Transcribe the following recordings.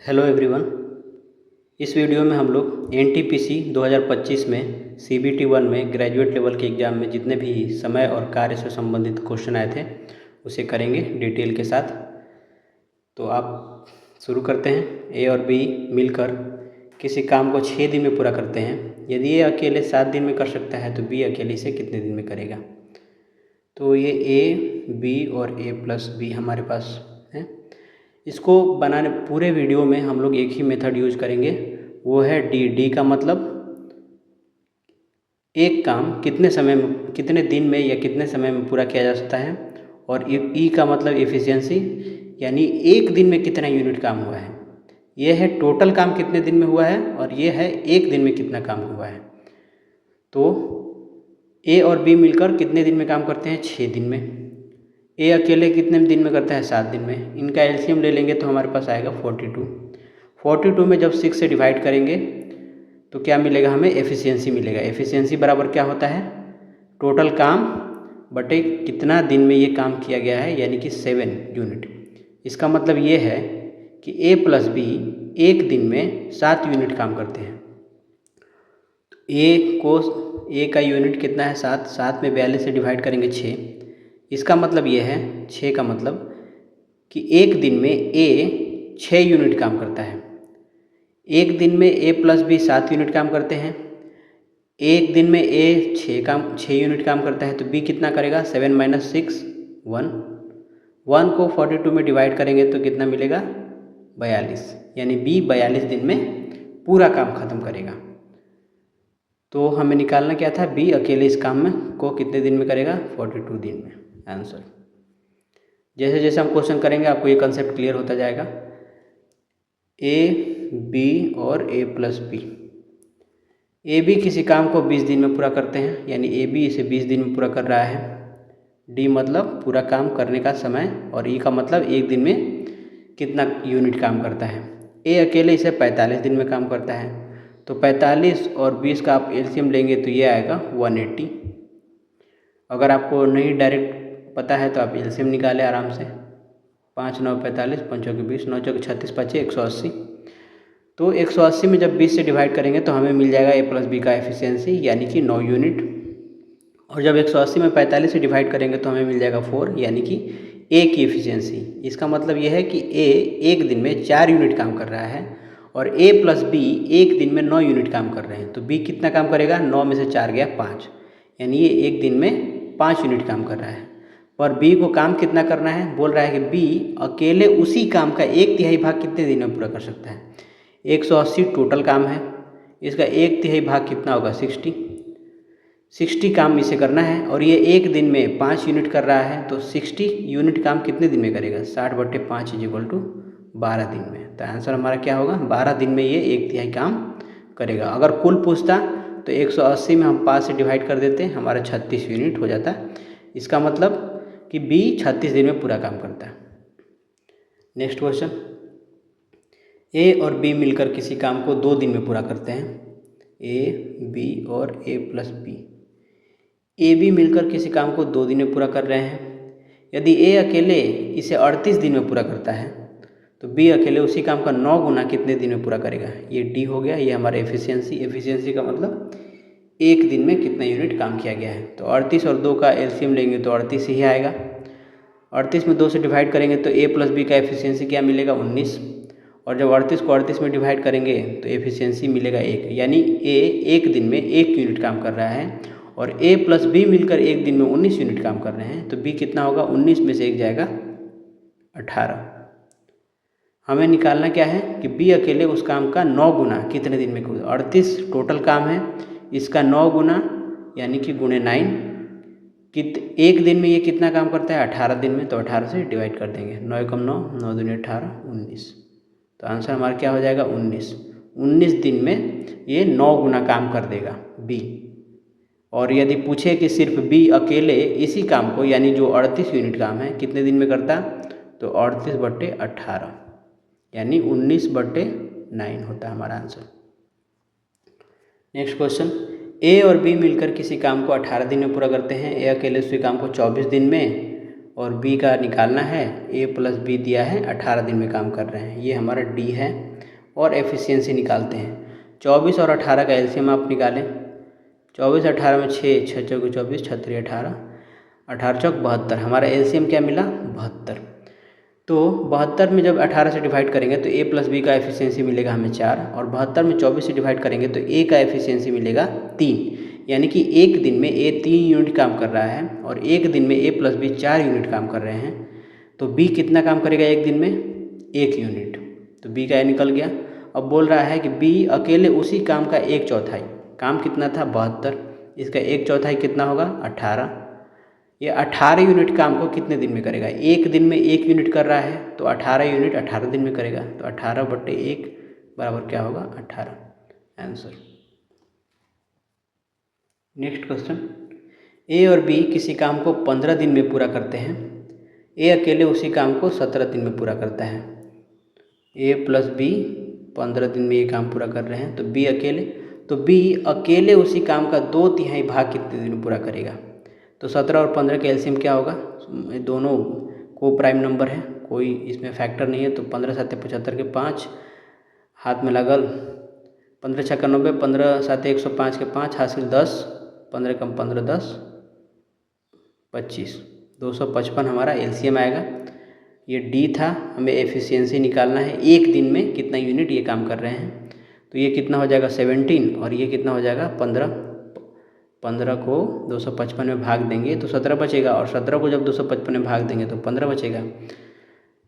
Hello everyone. इस video में हम लोग एनटीपीसी 2025 में सीबीटी 1 में ग्रेजुएट लेवल के एग्ज़ाम में जितने भी समय और कार्य से संबंधित क्वेश्चन आए थे उसे करेंगे डिटेल के साथ। तो आप शुरू करते हैं। ए और बी मिलकर किसी काम को 6 दिन में पूरा करते हैं। यदि ए अकेले 7 दिन में कर सकता है तो बी अकेले इसे कितने दिन में करेगा। तो ये ए, बी और ए प्लस बी हमारे पास है। इसको बनाने पूरे वीडियो में हम लोग एक ही मेथड यूज करेंगे, वो है डी। डी का मतलब एक काम कितने समय में, कितने दिन में या कितने समय में पूरा किया जा सकता है। और ई का मतलब एफिशिएंसी, यानी एक दिन में कितना यूनिट काम हुआ है। ये है टोटल काम कितने दिन में हुआ है और ये है एक दिन में कितना काम हुआ है। तो ए और बी मिलकर कितने दिन में काम करते हैं, 6 दिन में। ए अकेले कितने दिन में करता है, 7 दिन में। इनका एलसीएम ले लेंगे तो हमारे पास आएगा 42। 42 में जब 6 से डिवाइड करेंगे तो क्या मिलेगा, हमें एफिशिएंसी मिलेगा। एफिशिएंसी बराबर क्या होता है, टोटल काम बटे कितना दिन में ये काम किया गया है, यानी कि 7 यूनिट। इसका मतलब ये है कि ए प्लस बी एक दिन में 7 यूनिट काम करते हैं। ए का यूनिट कितना है, 7। 7 में 42 से डिवाइड करेंगे 6। इसका मतलब ये है, 6 का मतलब कि एक दिन में ए 6 यूनिट काम करता है। एक दिन में ए प्लस बी 7 यूनिट काम करते हैं। एक दिन में ए 6 यूनिट काम करता है तो बी कितना करेगा, 7 - 6 1। 1 को 42 में डिवाइड करेंगे तो कितना मिलेगा, 42। यानी बी 42 दिन में पूरा काम खत्म करेगा। तो हमें निकालना क्या था, बी अकेले इस काम में को कितने दिन में करेगा, 42 दिन में। आंसर जैसे जैसे हम क्वेश्चन करेंगे आपको ये कंसेप्ट क्लियर होता जाएगा। ए, बी और ए प्लस बी। ए बी किसी काम को 20 दिन में पूरा करते हैं, यानी ए बी इसे 20 दिन में पूरा कर रहा है। डी मतलब पूरा काम करने का समय और ई का मतलब एक दिन में कितना यूनिट काम करता है। ए अकेले इसे 45 दिन में काम करता है। तो 45 और 20 का आप एलसीएम लेंगे तो ये आएगा 180। अगर आपको नहीं डायरेक्ट पता है तो आप एलसीएम निकालें आराम से। 5 9 45, 5 चौके 20, 9 चौके 36, 5 180। तो 180 में जब 20 से डिवाइड करेंगे तो हमें मिल जाएगा ए प्लस बी का एफिशिएंसी, यानी कि 9 यूनिट। और जब 180 में 45 से डिवाइड करेंगे तो हमें मिल जाएगा 4, यानी कि ए की एफिशिएंसी। इसका मतलब यह है कि ए एक दिन में 4 यूनिट काम कर रहा है और ए प्लस बी एक दिन में 9 यूनिट काम कर रहे हैं। तो बी कितना काम करेगा, 9 में से 4 गया 5, यानी ये एक दिन में 5 यूनिट काम कर रहा है। पर बी को काम कितना करना है, बोल रहा है कि बी अकेले उसी काम का 1/3 भाग कितने दिन में पूरा कर सकता है। 180 टोटल काम है, इसका 1/3 भाग कितना होगा, 60 काम इसे करना है। और ये एक दिन में 5 यूनिट कर रहा है तो 60 यूनिट काम कितने दिन में करेगा, 60/5 = 12 दिन में। तो आंसर हमारा क्या होगा, 12 दिन में ये 1/3 काम करेगा। अगर कुल पूछता तो 180 में हम 5 से डिवाइड कर देते, हमारा 36 यूनिट हो जाता। इसका मतलब कि बी 36 दिन में पूरा काम करता है। नेक्स्ट क्वेश्चन, ए और बी मिलकर किसी काम को 2 दिन में पूरा करते हैं। ए, बी और ए प्लस बी। ए बी मिलकर किसी काम को 2 दिन में पूरा कर रहे हैं। यदि ए अकेले इसे 38 दिन में पूरा करता है तो बी अकेले उसी काम का 9 गुना कितने दिन में पूरा करेगा। ये डी हो गया, ये हमारा एफिशिएंसी का मतलब एक दिन में कितना यूनिट काम किया गया है। तो 38 और 2 का एलसीएम लेंगे तो 38 ही आएगा। 38 में 2 से डिवाइड करेंगे तो ए प्लस बी का एफिशिएंसी क्या मिलेगा, 19। और जब 38 को 38 में डिवाइड करेंगे तो एफिशिएंसी मिलेगा 1, यानी ए एक दिन में 1 यूनिट काम कर रहा है और ए प्लस बी मिलकर एक दिन में 19 यूनिट काम कर रहे हैं। तो बी कितना होगा, 19 में से 1 जाएगा 18। हमें निकालना क्या है कि बी अकेले उस काम का 9 गुना कितने दिन में, 38 टोटल काम है, इसका 9 गुना यानी कि गुणे 9 एक दिन में ये कितना काम करता है, 18 दिन में। तो 18 से डिवाइड कर देंगे, 9 × 9, 9 दूनी 18, 19। तो आंसर हमारा क्या हो जाएगा, 19 दिन में ये 9 गुना काम कर देगा बी। और यदि पूछे कि सिर्फ बी अकेले इसी काम को, यानी जो 38 यूनिट काम है, कितने दिन में करता, तो 38/18 यानी 19/9 होता है हमारा आंसर। नेक्स्ट क्वेश्चन, ए और बी मिलकर किसी काम को 18 दिन में पूरा करते हैं। ए अकेले उसी काम को 24 दिन में और बी का निकालना है, ए प्लस बी दिया है 18 दिन में काम कर रहे हैं, ये हमारा डी है। और एफिशिएंसी निकालते हैं। 24 और 18 का एलसीएम आप निकालें। 24 18 में 6, 6 चौके 24, 6 3 18, 18 चौक 72, हमारा एलसीएम क्या मिला 72। तो 72 में जब 18 से डिवाइड करेंगे तो ए प्लस बी का एफिशिएंसी मिलेगा हमें 4, और 72 में 24 से डिवाइड करेंगे तो ए का एफिशिएंसी मिलेगा 3। यानी कि एक दिन में ए 3 यूनिट काम कर रहा है और एक दिन में ए प्लस बी 4 यूनिट काम कर रहे हैं। तो बी कितना काम करेगा एक दिन में? 1 यूनिट। तो बी का निकल गया। अब बोल रहा है कि बी अकेले उसी काम का 1/4, काम कितना था 72, इसका 1/4 कितना होगा 18। ये 18 यूनिट काम को कितने दिन में करेगा? एक दिन में 1 यूनिट कर रहा है तो 18 यूनिट 18 दिन में करेगा। तो 18/1 बराबर क्या होगा 18, आंसर। नेक्स्ट क्वेश्चन, ए और बी किसी काम को 15 दिन में पूरा करते हैं। ए अकेले उसी काम को 17 दिन में पूरा करता है। ए प्लस बी 15 दिन में ये काम पूरा कर रहे हैं, तो बी अकेले उसी काम का 2/3 भाग कितने दिन में पूरा करेगा? तो 17 और 15 का एलसीएम क्या होगा? दोनों को प्राइम नंबर है, कोई इसमें फैक्टर नहीं है। तो 15 7 75 के 5 हाथ में लगल, 15 6 90, 15 7 105 के 5 हासिल 10, 15 कम 15 10 25, 255 हमारा एलसीएम आएगा। ये डी था, हमें एफिशिएंसी निकालना है, एक दिन में कितना यूनिट ये काम कर रहे हैं। तो ये कितना हो जाएगा 17 और ये कितना हो जाएगा 15। 15 को 255 में भाग देंगे तो 17 बचेगा, और 17 को जब 255 में भाग देंगे तो 15 बचेगा।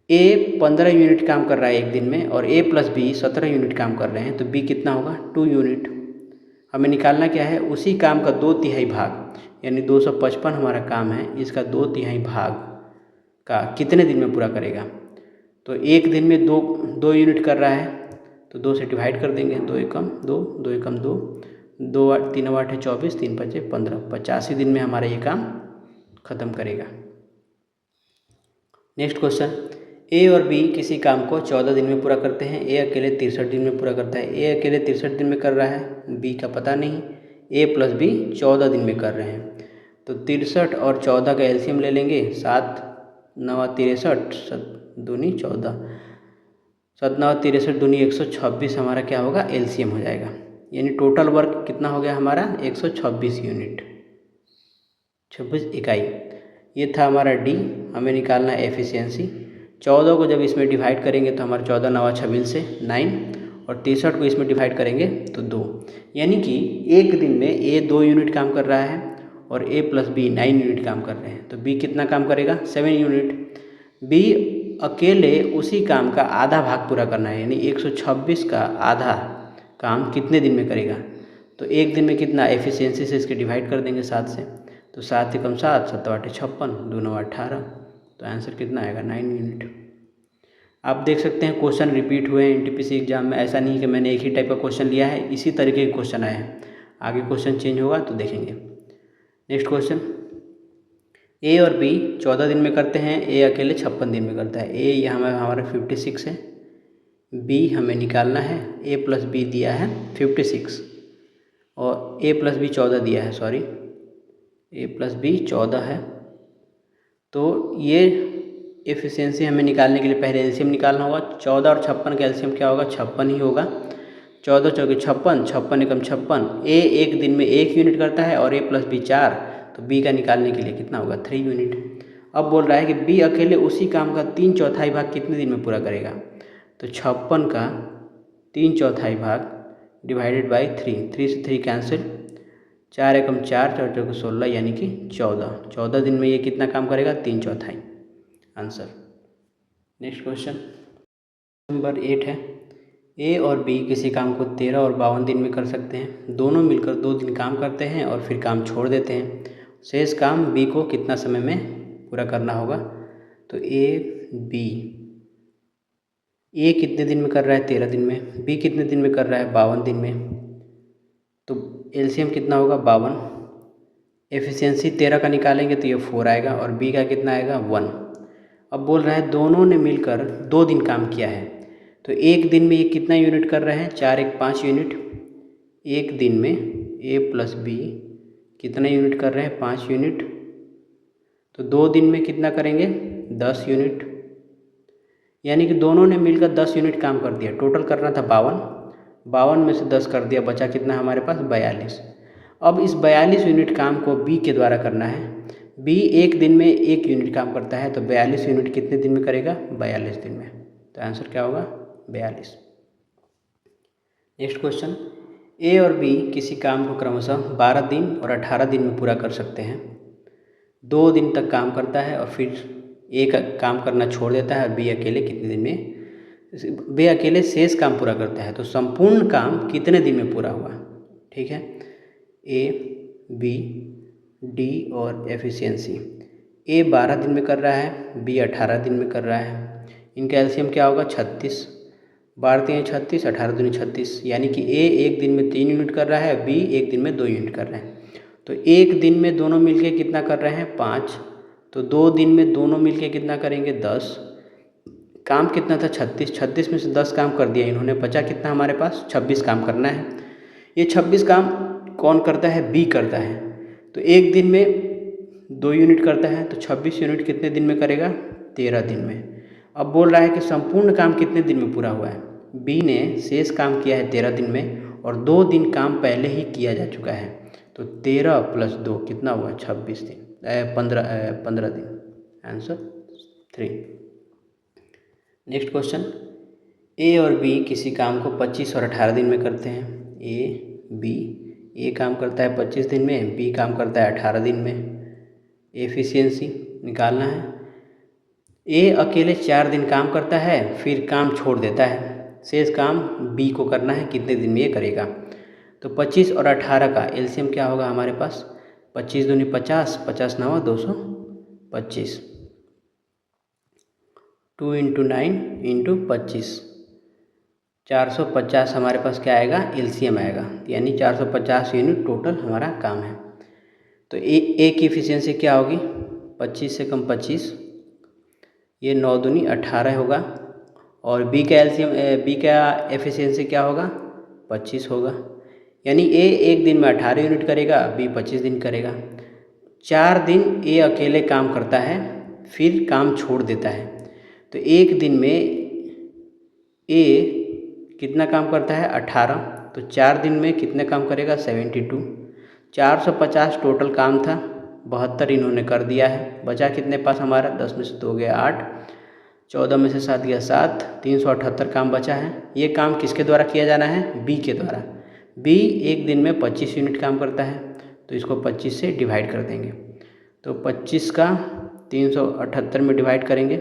ए 15 यूनिट काम कर रहा है एक दिन में और ए प्लस बी 17 यूनिट काम कर रहे हैं, तो बी कितना होगा 2 यूनिट। हमें निकालना क्या है? उसी काम का 2/3 भाग, यानी 255 हमारा काम है, इसका 2/3 भाग का कितने दिन में पूरा करेगा? तो एक दिन में दो यूनिट कर रहा है तो 2 से डिवाइड कर देंगे, 2 एकम 2, 2 एकम 2, 2 3 8 24, 3 5 15, 85 दिन में हमारा ये काम ख़त्म करेगा। नेक्स्ट क्वेश्चन, ए और बी किसी काम को 14 दिन में पूरा करते हैं। ए अकेले 63 दिन में पूरा करता है। ए अकेले 63 दिन में कर रहा है, बी का पता नहीं। ए प्लस बी 14 दिन में कर रहे हैं, तो 63 और 14 का एलसीएम ले लेंगे। 7 9 63, 7 दूनी 14, 7 9 63 दूनी 126 हमारा क्या होगा एलसीएम हो जाएगा। यानी टोटल वर्क कितना हो गया हमारा 126 यूनिट, 26 इकाई। ये था हमारा डी। हमें निकालना है एफिशिएंसी। 14 को जब इसमें डिवाइड करेंगे तो हमारा 14 9 26 से 9, और 63 को इसमें डिवाइड करेंगे तो 2। यानी कि एक दिन में ए 2 यूनिट काम कर रहा है और ए प्लस बी 9 यूनिट काम कर रहे हैं, तो बी कितना काम करेगा 7 यूनिट। बी अकेले उसी काम का आधा भाग पूरा करना है, यानी 126 का आधा काम कितने दिन में करेगा? तो एक दिन में कितना, एफिशिएंसी से इसके डिवाइड कर देंगे 7 से, तो 7 एकम 7, 7 8 56, 2 9 18, तो आंसर कितना आएगा 9 यूनिट। आप देख सकते हैं क्वेश्चन रिपीट हुए हैं एनटीपीसी एग्जाम में। ऐसा नहीं कि मैंने एक ही टाइप का क्वेश्चन लिया है, इसी तरीके के क्वेश्चन आए हैं। आगे क्वेश्चन चेंज होगा तो देखेंगे। नेक्स्ट क्वेश्चन, ए और बी 14 दिन में करते हैं, ए अकेले 56 दिन में करता है। ए यहाँ हमारा 56 है, बी हमें निकालना है। ए प्लस बी दिया है 56 और ए प्लस बी 14 दिया है, सॉरी ए प्लस बी 14 है। तो ये एफिशिएंसी हमें निकालने के लिए पहले एलसीएम निकालना होगा। 14 और 56 का एलसीएम क्या होगा 56 ही होगा। 14 चौके 56, 56 एकम 56। ए एक दिन में 1 यूनिट करता है और ए प्लस बी 4, तो बी का निकालने के लिए कितना होगा 3 यूनिट। अब बोल रहा है कि बी अकेले उसी काम का 3/4 भाग कितने दिन में पूरा करेगा? तो 56 का 3/4 भाग डिवाइडेड बाई 3, 3 से 3 कैंसिल, 4 एकम 4, 4 चौके 16, यानी कि 14 दिन में ये कितना काम करेगा 3/4, आंसर। नेक्स्ट क्वेश्चन नंबर 8 है, ए और बी किसी काम को 13 और 52 दिन में कर सकते हैं। दोनों मिलकर 2 दिन काम करते हैं और फिर काम छोड़ देते हैं। शेष काम बी को कितना समय में पूरा करना होगा? तो ए कितने दिन में कर रहा है 13 दिन में, बी कितने दिन में कर रहा है 52 दिन में, तो एलसीएम कितना होगा 52। एफिशिएंसी 13 का निकालेंगे तो ये 4 आएगा और बी का कितना आएगा 1। अब बोल रहा है दोनों ने मिलकर 2 दिन काम किया है, तो एक दिन में ये कितना यूनिट कर रहे हैं 4 1 5 यूनिट। एक दिन में ए प्लस बी कितना यूनिट कर रहे हैं 5 यूनिट, तो 2 दिन में कितना करेंगे 10 यूनिट, यानी कि दोनों ने मिलकर 10 यूनिट काम कर दिया। टोटल करना था 52 में से 10 कर दिया, बचा कितना हमारे पास 42। अब इस 42 यूनिट काम को बी के द्वारा करना है। बी एक दिन में 1 यूनिट काम करता है, तो 42 यूनिट कितने दिन में करेगा 42 दिन में। तो आंसर क्या होगा 42। नेक्स्ट क्वेश्चन, ए और बी किसी काम को क्रमशः 12 दिन और 18 दिन में पूरा कर सकते हैं। 2 दिन तक काम करता है और फिर ए का काम करना छोड़ देता है और बी अकेले कितने दिन में, बी अकेले शेष काम पूरा करता है। तो संपूर्ण काम कितने दिन में पूरा हुआ, ठीक है। ए, बी, डी और एफिशिएंसी। ए 12 दिन में कर रहा है, बी 18 दिन में कर रहा है। इनका एलसीएम क्या होगा 36, 12 3 36, 18 दूनी 36, यानी कि ए एक दिन में 3 यूनिट कर रहा है, बी एक दिन में 2 यूनिट कर रहे हैं। तो एक दिन में दोनों मिलके कितना कर रहे हैं 5, तो 2 दिन में दोनों मिलके कितना करेंगे 10। काम कितना था 36 में से 10 काम कर दिया इन्होंने, बचा कितना हमारे पास 26 काम करना है। ये 26 काम कौन करता है, बी करता है। तो एक दिन में 2 यूनिट करता है, तो 26 यूनिट कितने दिन में करेगा 13 दिन में। अब बोल रहा है कि संपूर्ण काम कितने दिन में पूरा हुआ है। बी ने शेष काम किया है 13 दिन में और 2 दिन काम पहले ही किया जा चुका है। तो 13 + 2 कितना हुआ 26 दिन, 15 दिन। आंसर 3। नेक्स्ट क्वेश्चन, ए और बी किसी काम को 25 और 18 दिन में करते हैं। ए काम करता है 25 दिन में, बी काम करता है 18 दिन में। एफिशिएंसी निकालना है। ए अकेले 4 दिन काम करता है, फिर काम छोड़ देता है। शेष काम बी को करना है, कितने दिन में ये करेगा। तो 25 और 18 का एलसीएम क्या होगा हमारे पास, 25 दूनी 50, 50 9 225, 2 × 9 × 25, 450 हमारे पास क्या आएगा एलसीएम आएगा, यानी 450 यूनिट टोटल हमारा काम है। तो ए की एफिशिएंसी क्या होगी 25 से कम 25, ये 9 दूनी 18 होगा। और बी का एलसीएम, बी का एफिशिएंसी क्या होगा 25 होगा, यानी ए एक दिन में 18 यूनिट करेगा, बी 25 दिन करेगा। 4 दिन ए अकेले काम करता है, फिर काम छोड़ देता है। तो एक दिन में ए कितना काम करता है 18, तो 4 दिन में कितने काम करेगा 72। 450 टोटल काम था, 72 इन्होंने कर दिया है। बचा कितने पास हमारा 10 में से 2 गया 8, 14 में से 7 गया 7, 378 काम बचा है। ये काम किसके द्वारा किया जाना है, बी के द्वारा। बी एक दिन में 25 यूनिट काम करता है, तो इसको 25 से डिवाइड कर देंगे। तो 25 का 378 में डिवाइड करेंगे,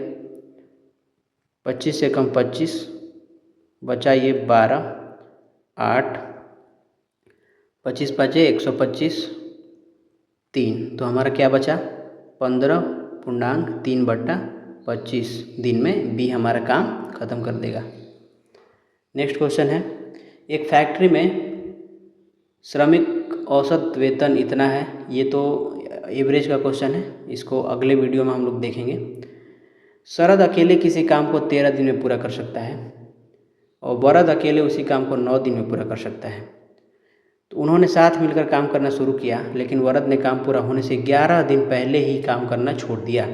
25 से कम 25, बचा ये 12, 8, 25 बचे 125, 3, तो हमारा क्या बचा 15.3/25 दिन में बी हमारा काम ख़त्म कर देगा। नेक्स्ट क्वेश्चन है, एक फैक्ट्री में श्रमिक औसत वेतन इतना है। ये तो एवरेज का क्वेश्चन है, इसको अगले वीडियो में हम लोग देखेंगे। शरद अकेले किसी काम को 13 दिन में पूरा कर सकता है और वरद अकेले उसी काम को 9 दिन में पूरा कर सकता है। तो उन्होंने साथ मिलकर काम करना शुरू किया, लेकिन वरद ने काम पूरा होने से 11 दिन पहले ही काम करना छोड़ दिया।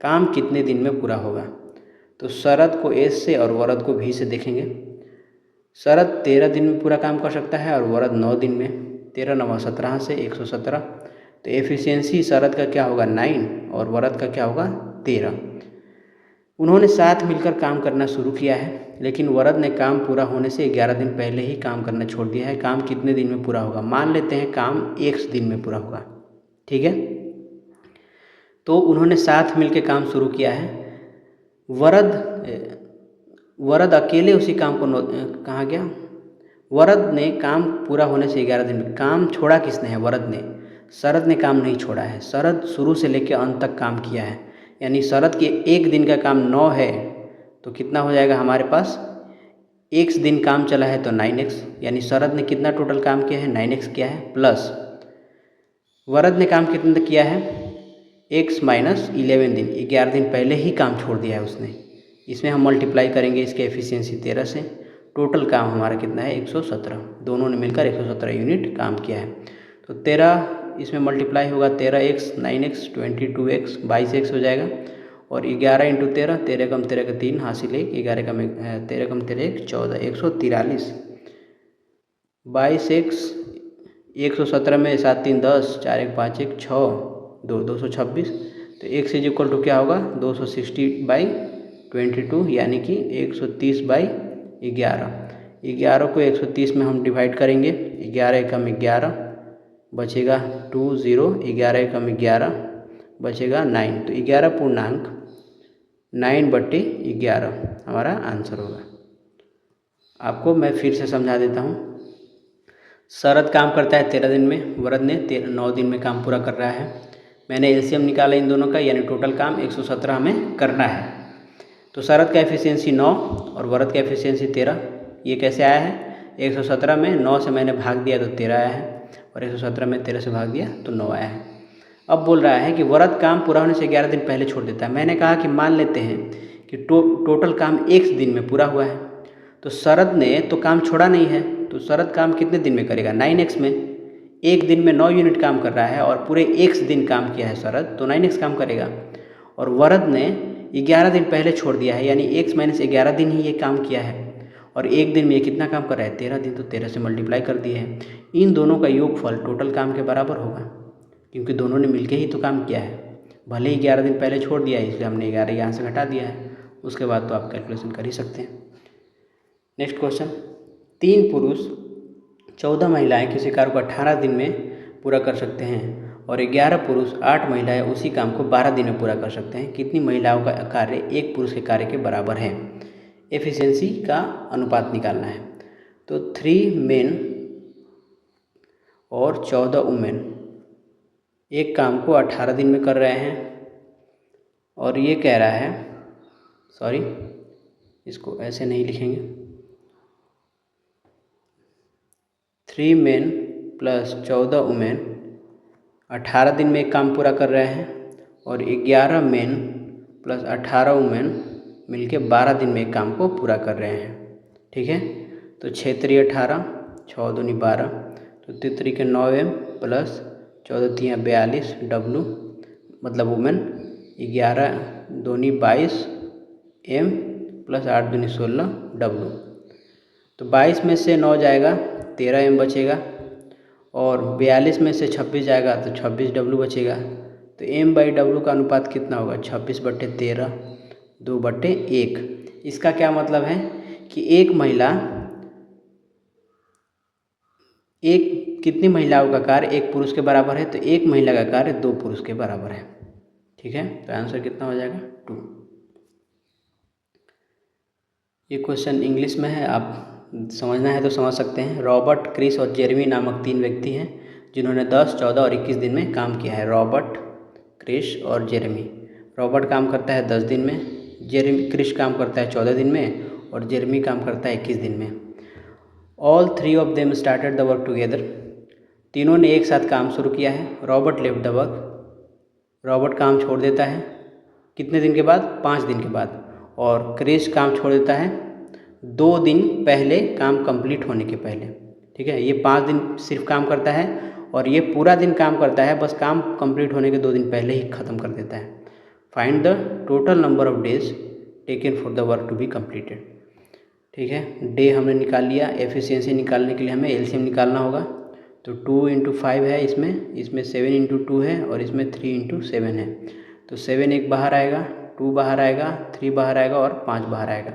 काम कितने दिन में पूरा होगा। तो शरद को एस से और वरद को भी से देखेंगे। शरद 13 दिन में पूरा काम कर सकता है और वरद 9 दिन में। 13 9 17 से 117, तो एफिशिएंसी शरद का क्या होगा 9 और वरद का क्या होगा 13। उन्होंने साथ मिलकर काम करना शुरू किया है, लेकिन वरद ने काम पूरा होने से 11 दिन पहले ही काम करना छोड़ दिया है। काम कितने दिन में पूरा होगा, मान लेते हैं काम 1 दिन में पूरा होगा, ठीक है। तो उन्होंने साथ मिलकर काम शुरू किया है। वरद अकेले उसी काम को कहाँ गया, वरद ने काम पूरा होने से 11 दिन में, काम छोड़ा किसने है वरद ने, शरद ने काम नहीं छोड़ा है। शरद शुरू से लेकर अंत तक काम किया है, यानी शरद के एक दिन का काम 9 है, तो कितना हो जाएगा हमारे पास, x दिन काम चला है तो 9x, यानी शरद ने कितना टोटल काम किया है 9x किया है, प्लस वरद ने काम कितना किया है x - 11 दिन, 11 दिन पहले ही काम छोड़ दिया है उसने। इसमें हम मल्टीप्लाई करेंगे इसके एफिशिएंसी 13 से, टोटल काम हमारा कितना है 117, दोनों ने मिलकर 117 यूनिट काम किया है। तो 13 इसमें मल्टीप्लाई होगा 13x 9x 22x 22x हो जाएगा। और 11 इंटू 13, 13 कम 13 का 3 हासिल 1, 11 कम 13 कम 13 1 14, 143। 22x 117 में 7 3 10, 4 1 5 1 6 2 226। तो x इज इक्वल टू क्या होगा 260/22 यानी कि 130/11। 11 को 130 में हम डिवाइड करेंगे, 11 एकम 11 बचेगा 2 0, 11 एकम 11 बचेगा 9। तो 11 पूर्णांक 9/11 हमारा आंसर होगा। आपको मैं फिर से समझा देता हूँ। शरद काम करता है 13 दिन में, वरद ने 9 दिन में काम पूरा कर रहा है। मैंने एलसीएम निकाला इन दोनों का, यानी टोटल काम 117 हमें करना है। तो शरद का एफिशिएंसी 9 और वरद का एफिशिएंसी 13। ये कैसे आया है? 117 में 9 से मैंने भाग दिया तो 13 आया है, और 117 में 13 से भाग दिया तो 9 आया है। अब बोल रहा है कि वरद काम पूरा होने से 11 दिन पहले छोड़ देता है। मैंने कहा कि मान लेते हैं कि टोटल काम 1 दिन में पूरा हुआ है, तो शरद ने तो काम छोड़ा नहीं है, तो शरद काम कितने दिन में करेगा? 9x में। 1 दिन में 9 यूनिट काम कर रहा है और पूरे x दिन काम किया है शरद, तो 9x काम करेगा। और वरद ने 11 दिन पहले छोड़ दिया है, यानी x - 11 दिन ही ये काम किया है, और 1 दिन में ये कितना काम कर रहा है? 13 दिन। तो 13 से मल्टीप्लाई कर दिए हैं। इन दोनों का योगफल टोटल काम के बराबर होगा, क्योंकि दोनों ने मिलकर ही तो काम किया है। भले ही 11 दिन पहले छोड़ दिया है, इसलिए हमने 11 यहाँ से घटा दिया है। उसके बाद तो आप कैलकुलेशन कर ही सकते हैं। नेक्स्ट क्वेश्चन, 3 पुरुष 14 महिलाएं किसी कार्य को 18 दिन में पूरा कर सकते हैं, और 11 पुरुष 8 महिलाएं उसी काम को 12 दिन में पूरा कर सकते हैं। कितनी महिलाओं का कार्य एक पुरुष के कार्य के बराबर है? एफिशिएंसी का अनुपात निकालना है। तो 3 मेन और 14 वुमेन एक काम को 18 दिन में कर रहे हैं, और ये कह रहा है, सॉरी इसको ऐसे नहीं लिखेंगे, 3 मेन प्लस 14 वुमेन 18 दिन में एक काम पूरा कर रहे हैं, और 11 मेन प्लस 18 वुमेन मिलके 12 दिन में एक काम को पूरा कर रहे हैं। ठीक है, तो 6 3 18, 6 दूनी 12, तो 3 के 9m प्लस 14 3 42 W मतलब वुमेन, 11 दूनी 22 m प्लस 8 दूनी 16 W। तो 22 में से 9 जाएगा 13 m बचेगा, और 42 में से 26 जाएगा तो 26 W बचेगा। तो m/W का अनुपात कितना होगा? 26/13 2/1। इसका क्या मतलब है कि एक महिला, एक कितनी महिलाओं का कार्य एक पुरुष के बराबर है? तो एक महिला का कार्य 2 पुरुष के बराबर है। ठीक है, तो आंसर कितना हो जाएगा? 2। ये क्वेश्चन इंग्लिश में है, आप समझना है तो समझ सकते हैं। रॉबर्ट, क्रिस और जेरेमी नामक 3 व्यक्ति हैं जिन्होंने 10, 14 और 21 दिन में काम किया है। रॉबर्ट, क्रिस और जेरेमी। रॉबर्ट काम करता है 10 दिन में, क्रिस काम करता है 14 दिन में, और जेरेमी काम करता है 21 दिन में। All 3 of them started the work together. तीनों ने एक साथ काम शुरू किया है। Robert left the work. Robert काम छोड़ देता है कितने दिन के बाद? 5 दिन के बाद। और क्रिस काम छोड़ देता है 2 दिन पहले, काम कंप्लीट होने के पहले। ठीक है, ये 5 दिन सिर्फ काम करता है, और ये पूरा दिन काम करता है, बस काम कंप्लीट होने के 2 दिन पहले ही ख़त्म कर देता है। Find the total number of days taken for the work to be completed. ठीक है, डे हमने निकाल लिया। एफिशिएंसी निकालने के लिए हमें एलसीएम निकालना होगा। तो 2 × 5 है इसमें 7 × 2 है, और इसमें 3 × 7 है। तो 7 एक बाहर आएगा, 2 बाहर आएगा, 3 बाहर आएगा, और 5 बाहर आएगा।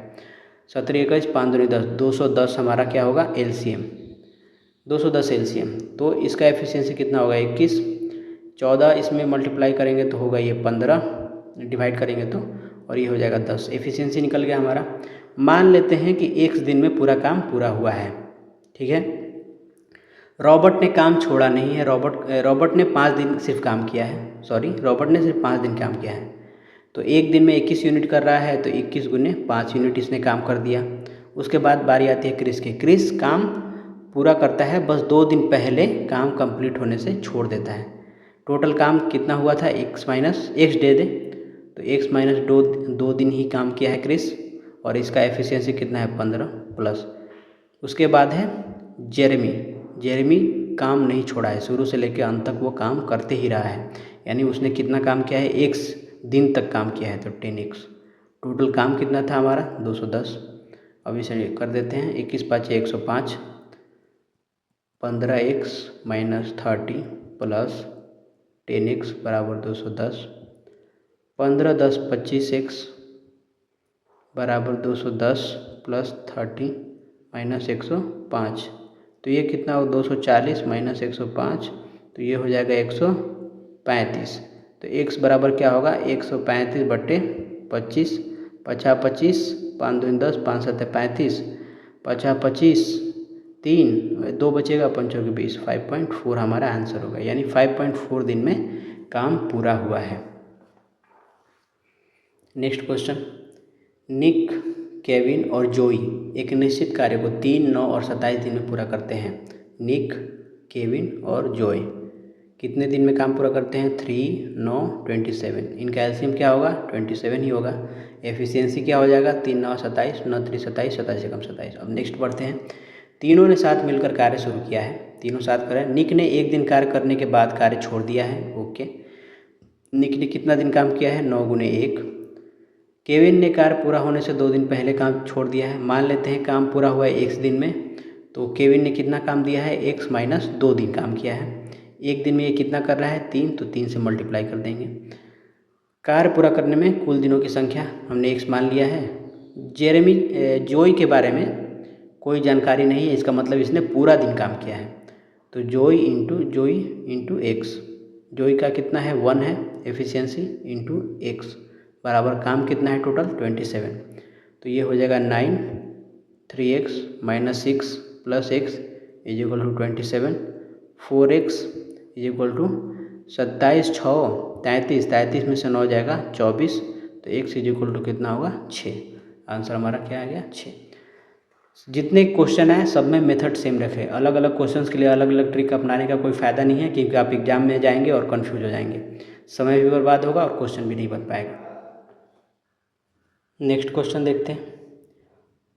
17 21 5 दूनी 10, 210 हमारा क्या होगा? एलसीएम। 210 एलसीएम। तो इसका एफिशिएंसी कितना होगा? 21। 14 इसमें मल्टीप्लाई करेंगे तो होगा ये 15, डिवाइड करेंगे तो, और ये हो जाएगा 10। एफिशिएंसी निकल गया हमारा। मान लेते हैं कि 1 दिन में पूरा काम पूरा हुआ है। ठीक है, रॉबर्ट ने काम छोड़ा नहीं है। रॉबर्ट ने 5 दिन सिर्फ काम किया है। सॉरी, रॉबर्ट ने सिर्फ 5 दिन काम किया है। तो 1 दिन में 21 यूनिट कर रहा है, तो 21 गुने 5 यूनिट इसने काम कर दिया। उसके बाद बारी आती है क्रिस की। क्रिस काम पूरा करता है, बस 2 दिन पहले काम कंप्लीट होने से छोड़ देता है। टोटल काम कितना हुआ था? x दे दे, तो x - 2 दिन ही काम किया है क्रिस, और इसका एफिशिएंसी कितना है? 15 प्लस। उसके बाद है जेरेमी। काम नहीं छोड़ा है, शुरू से लेकर अंत तक वो काम करते ही रहा है। यानी उसने कितना काम किया है, x दिन तक काम किया है, तो 10x। टोटल काम कितना था हमारा 210। अब इसे कर देते हैं, 21 5 105, 15x माइनस 30 प्लस 10x बराबर 210, 15 10 25x बराबर 210 प्लस 30 माइनस 105। तो ये कितना हो, 240 माइनस 105, तो ये हो जाएगा 135। तो x बराबर क्या होगा, 135 बटे 25, 50 25, 5 2 10, 5 7 35, 50 25, 3 2 बचेगा, 5 चौके 20, 5.4 हमारा आंसर होगा। यानी 5.4 दिन में काम पूरा हुआ है। नेक्स्ट क्वेश्चन, निक, केविन और जोई एक निश्चित कार्य को 3, 9 और 27 दिन में पूरा करते हैं। निक, केविन और जोई कितने दिन में काम पूरा करते हैं, 3, 9, 27। इनका एलसीएम क्या होगा, 27 ही होगा। एफिशिएंसी क्या हो जाएगा, 3, 9, 27, 9 3 27, 27 से कम 27। अब नेक्स्ट बढ़ते हैं, तीनों ने साथ मिलकर कार्य शुरू किया है, तीनों साथ करें। निक ने एक दिन कार्य करने के बाद कार्य छोड़ दिया है, ओके। निक ने कितना दिन काम किया है, 9 गुने 1। केविन ने कार्य पूरा होने से 2 दिन पहले काम छोड़ दिया है। मान लेते हैं काम पूरा हुआ है x दिन में, तो केविन ने कितना काम दिया है, x माइनस 2 दिन काम किया है। एक दिन में ये कितना कर रहा है, 3, तो 3 से मल्टीप्लाई कर देंगे। कार्य पूरा करने में कुल दिनों की संख्या हमने x मान लिया है। जोई के बारे में कोई जानकारी नहीं है, इसका मतलब इसने पूरा दिन काम किया है। तो जोई इंटू x, जोई का कितना है, 1 है एफिशिएंसी, इंटू x बराबर काम कितना है टोटल, 27। तो ये हो जाएगा 9, 3x minus 6 plus x is equal to 27, 4x is equal to 27, 6 33, 33 में से 9 जाएगा 24, तो x इज इक्वल टू कितना होगा, 6। आंसर हमारा क्या आ गया, 6। जितने क्वेश्चन हैं सब में मेथड सेम रखें, अलग अलग क्वेश्चंस के लिए अलग अलग ट्रिक अपनाने का कोई फ़ायदा नहीं है, क्योंकि आप एग्जाम में जाएंगे और कन्फ्यूज हो जाएंगे, समय भी बर्बाद होगा और क्वेश्चन भी नहीं बन पाएगा। नेक्स्ट क्वेश्चन देखते हैं,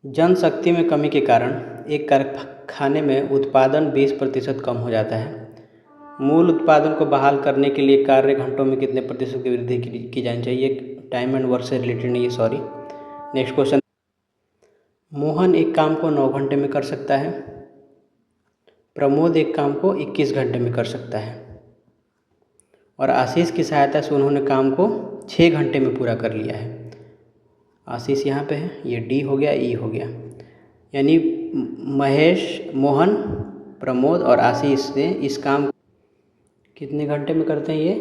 जनशक्ति में कमी के कारण एक कारखाने में उत्पादन 20% कम हो जाता है। मूल उत्पादन को बहाल करने के लिए कार्य घंटों में कितने प्रतिशत की वृद्धि की जानी चाहिए। टाइम एंड वर्क से रिलेटेड नहीं है, सॉरी। नेक्स्ट क्वेश्चन, मोहन एक काम को 9 घंटे में कर सकता है, प्रमोद एक काम को 21 घंटे में कर सकता है, और आशीष की सहायता से उन्होंने काम को 6 घंटे में पूरा कर लिया है। आशीष यहाँ पे है, ये डी हो गया, ई हो गया। यानी मोहन, प्रमोद और आशीष ने इस काम कितने घंटे में करते हैं, ये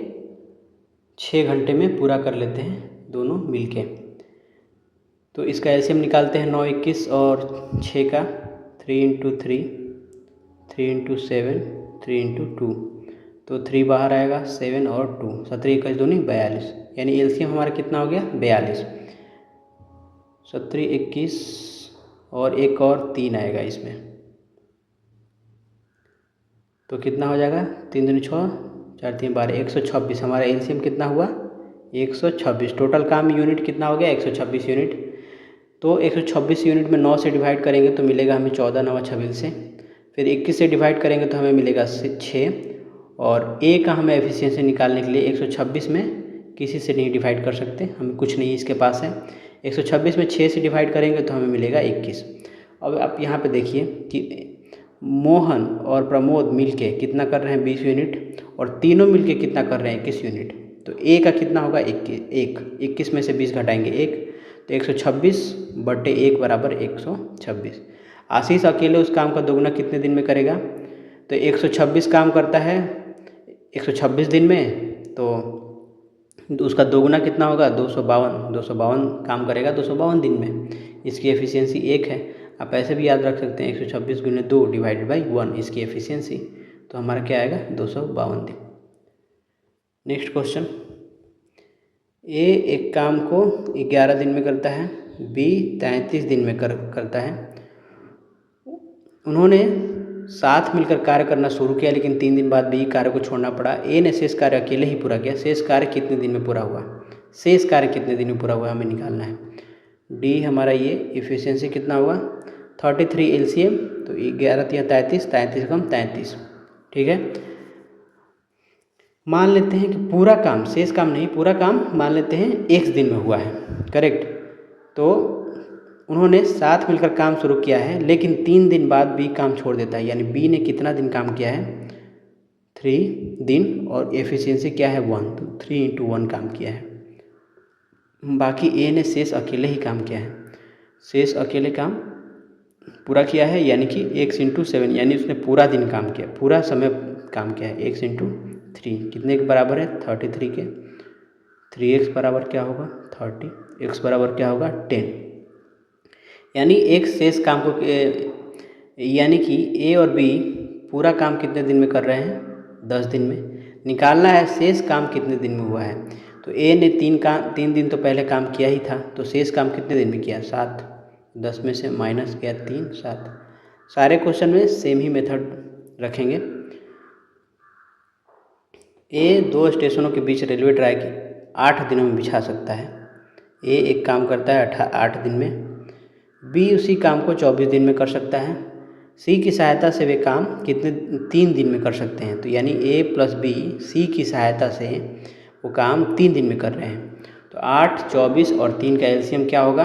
6 घंटे में पूरा कर लेते हैं दोनों मिलके। तो इसका एलसीएम निकालते हैं, 9 21 और 6 का, 3 इंटू 3, 3 इंटू 7, 3 इंटू 2, तो 3 बाहर आएगा, 7 और 2, 17 21 दूनी 42। यानी एलसीएम हमारा कितना हो गया, 42। 17 21 और एक और 3 आएगा इसमें, तो कितना हो जाएगा, 3 दूनी 6, 4 3 12, 126। हमारा एलसीएम कितना हुआ, 126। टोटल काम यूनिट कितना हो गया, 126 यूनिट। तो 126 यूनिट में 9 से डिवाइड करेंगे तो मिलेगा हमें 14, 9 26 से, फिर 21 से डिवाइड करेंगे तो हमें मिलेगा 6, और ए का हमें एफिशिएंसी निकालने के लिए 126 में किसी से नहीं डिवाइड कर सकते, हमें कुछ नहीं इसके पास है। 126 में 6 से डिवाइड करेंगे तो हमें मिलेगा 21। अब आप यहाँ पे देखिए कि मोहन और प्रमोद मिलके कितना कर रहे हैं, 20 यूनिट, और तीनों मिलके कितना कर रहे हैं, 21 यूनिट। तो ए का कितना होगा, 21 में से 20 घटाएंगे 1, तो 126 बटे 1 बराबर 126। आशीष अकेले उस काम का दोगुना कितने दिन में करेगा, तो 126 काम करता है 126 दिन में, तो उसका दोगुना कितना होगा, 252 काम करेगा 252 दिन में। इसकी एफिशिएंसी 1 है। आप ऐसे भी याद रख सकते हैं, 126 गुने 2 डिवाइडेड बाई 1 इसकी एफिशिएंसी, तो हमारा क्या आएगा, 252 दिन। नेक्स्ट क्वेश्चन, ए एक काम को 11 दिन में करता है, बी 33 दिन में करता है। उन्होंने साथ मिलकर कार्य करना शुरू किया, लेकिन 3 दिन बाद बी कार्य को छोड़ना पड़ा। ए ने शेष कार्य अकेले ही पूरा किया। शेष कार्य कितने दिन में पूरा हुआ, शेष कार्य कितने दिन में पूरा हुआ हमें निकालना है। डी हमारा ये एफिशिएंसी कितना हुआ, 33 एलसीएम, तो 11 3 33, 33 कम 33, ठीक है। मान लेते हैं कि पूरा काम, शेष काम नहीं, पूरा काम मान लेते हैं x दिन में हुआ है, करेक्ट। तो उन्होंने साथ मिलकर काम शुरू किया है, लेकिन 3 दिन बाद b काम छोड़ देता है, यानी b ने कितना दिन काम किया है, 3 दिन, और एफिशिएंसी क्या है 1, तो 3 × 1 काम किया है। बाकी a ने शेष अकेले ही काम किया है, शेष अकेले काम पूरा किया है, यानी कि x × 7, यानी उसने पूरा दिन काम किया, पूरा समय काम किया है। x × 3 कितने के बराबर है, 33 के। 3x बराबर क्या होगा 30, x बराबर क्या होगा 10, यानी एक शेष काम को, यानी कि a और b पूरा काम कितने दिन में कर रहे हैं, 10 दिन में। निकालना है शेष काम कितने दिन में हुआ है, तो a ने 3 दिन तो पहले काम किया ही था, तो शेष काम कितने दिन में किया, 7। 10 में से माइनस किया 3, 7। सारे क्वेश्चन में सेम ही मेथड रखेंगे। a 2 स्टेशनों के बीच रेलवे ट्रैक 8 दिनों में बिछा सकता है। a एक काम करता है 8 दिन में, b उसी काम को 24 दिन में कर सकता है। c की सहायता से वे काम कितने 3 दिन में कर सकते हैं, तो यानी a + b c की सहायता से वो काम 3 दिन में कर रहे हैं। तो 8, 24 और 3 का एलसीएम क्या होगा,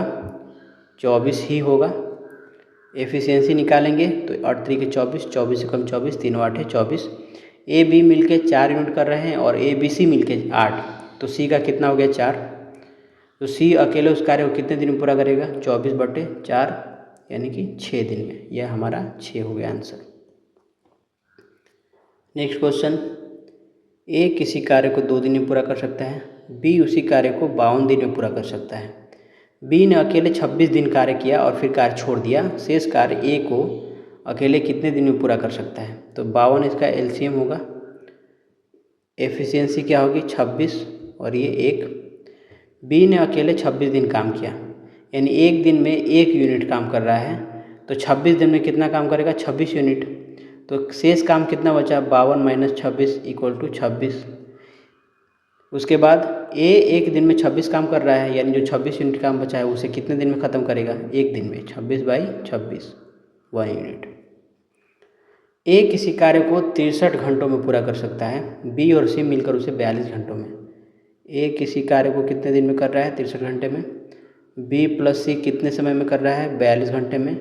24 ही होगा। एफिशिएंसी निकालेंगे तो 8 × 3 = 24, 24 से कम 24, 3 × 8 = 24। ए बी मिल के 4 यूनिट कर रहे हैं और ए बी सी मिल के 8, तो सी का कितना हो गया 4। तो सी अकेले उस कार्य को कितने दिन में पूरा करेगा, 24/4, यानी कि 6 दिन में। यह हमारा 6 हो गया आंसर। नेक्स्ट क्वेश्चन, ए किसी कार्य को 2 दिन में पूरा कर सकता है, बी उसी कार्य को 52 दिन में पूरा कर सकता है। बी ने अकेले 26 दिन कार्य किया और फिर कार्य छोड़ दिया, शेष कार्य ए को अकेले कितने दिन में पूरा कर सकता है, तो 52 इसका एलसीएम होगा। एफिशिएंसी क्या होगी 26 और ये 1। बी ने अकेले 26 दिन काम किया, यानी एक दिन में 1 यूनिट काम कर रहा है, तो 26 दिन में कितना काम करेगा 26 यूनिट। तो शेष काम कितना बचा, 52 - 26 = 26। उसके बाद ए एक दिन में 26 काम कर रहा है, यानी जो 26 यूनिट काम बचा है उसे कितने दिन में ख़त्म करेगा, एक दिन में, 26/26, 1 यूनिट। ए किसी कार्य को 63 घंटों में पूरा कर सकता है, बी और सी मिलकर उसे 42 घंटों में। ए किसी कार्य को कितने दिन में कर रहा है, 63 घंटे में। बी + सी कितने समय में कर रहा है, 42 घंटे में।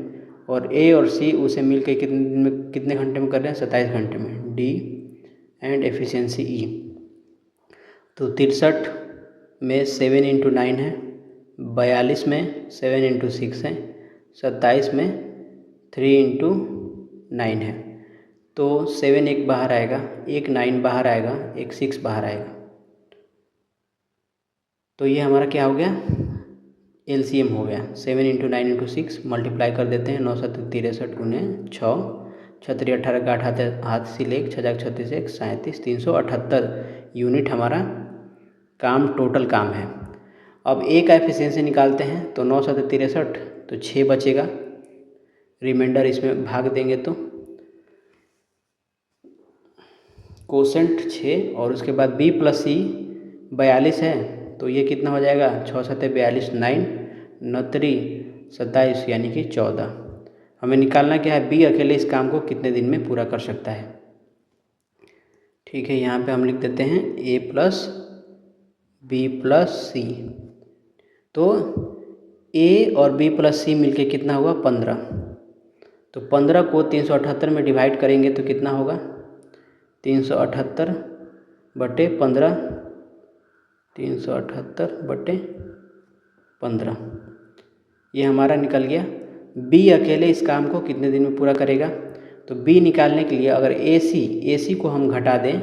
और ए और सी उसे मिलकर कितने दिन में, कितने घंटे में कर रहे हैं, 27 घंटे में। डी एंड एफिशिएंसी ई। तो 63 में 7 × 9 है, 42 में 7 × 6 है, 27 में 3 × 9 है। तो 7 एक बाहर आएगा, एक 9 बाहर आएगा, एक 6 बाहर आएगा। तो ये हमारा क्या हो गया, एलसीएम हो गया। 7 × 9 × 6 मल्टीप्लाई कर देते हैं, 9 × 7 = 63 × 6, 6 × 3 = 18 का हाथ से 1, 6 × 36 = 37, 378 यूनिट हमारा काम टोटल काम है। अब ए का एफिशिएंसी निकालते हैं, तो 9 × 7 = 63, तो 6 बचेगा, रिमाइंडर इसमें भाग देंगे तो कोसेंट 6, और उसके बाद बी + सी 42 है, तो ये कितना हो जाएगा, 6 × 7 = 42, 9, 9 × 27, यानी कि 14। हमें निकालना क्या है, बी अकेले इस काम को कितने दिन में पूरा कर सकता है। ठीक है, यहाँ पे हम लिख देते हैं ए + बी + सी। तो ए और बी + सी मिलके कितना हुआ, 15। तो 15 को 378 में डिवाइड करेंगे तो कितना होगा, 378/15, 378/15, ये हमारा निकल गया। बी अकेले इस काम को कितने दिन में पूरा करेगा, तो बी निकालने के लिए अगर ए सी को हम घटा दें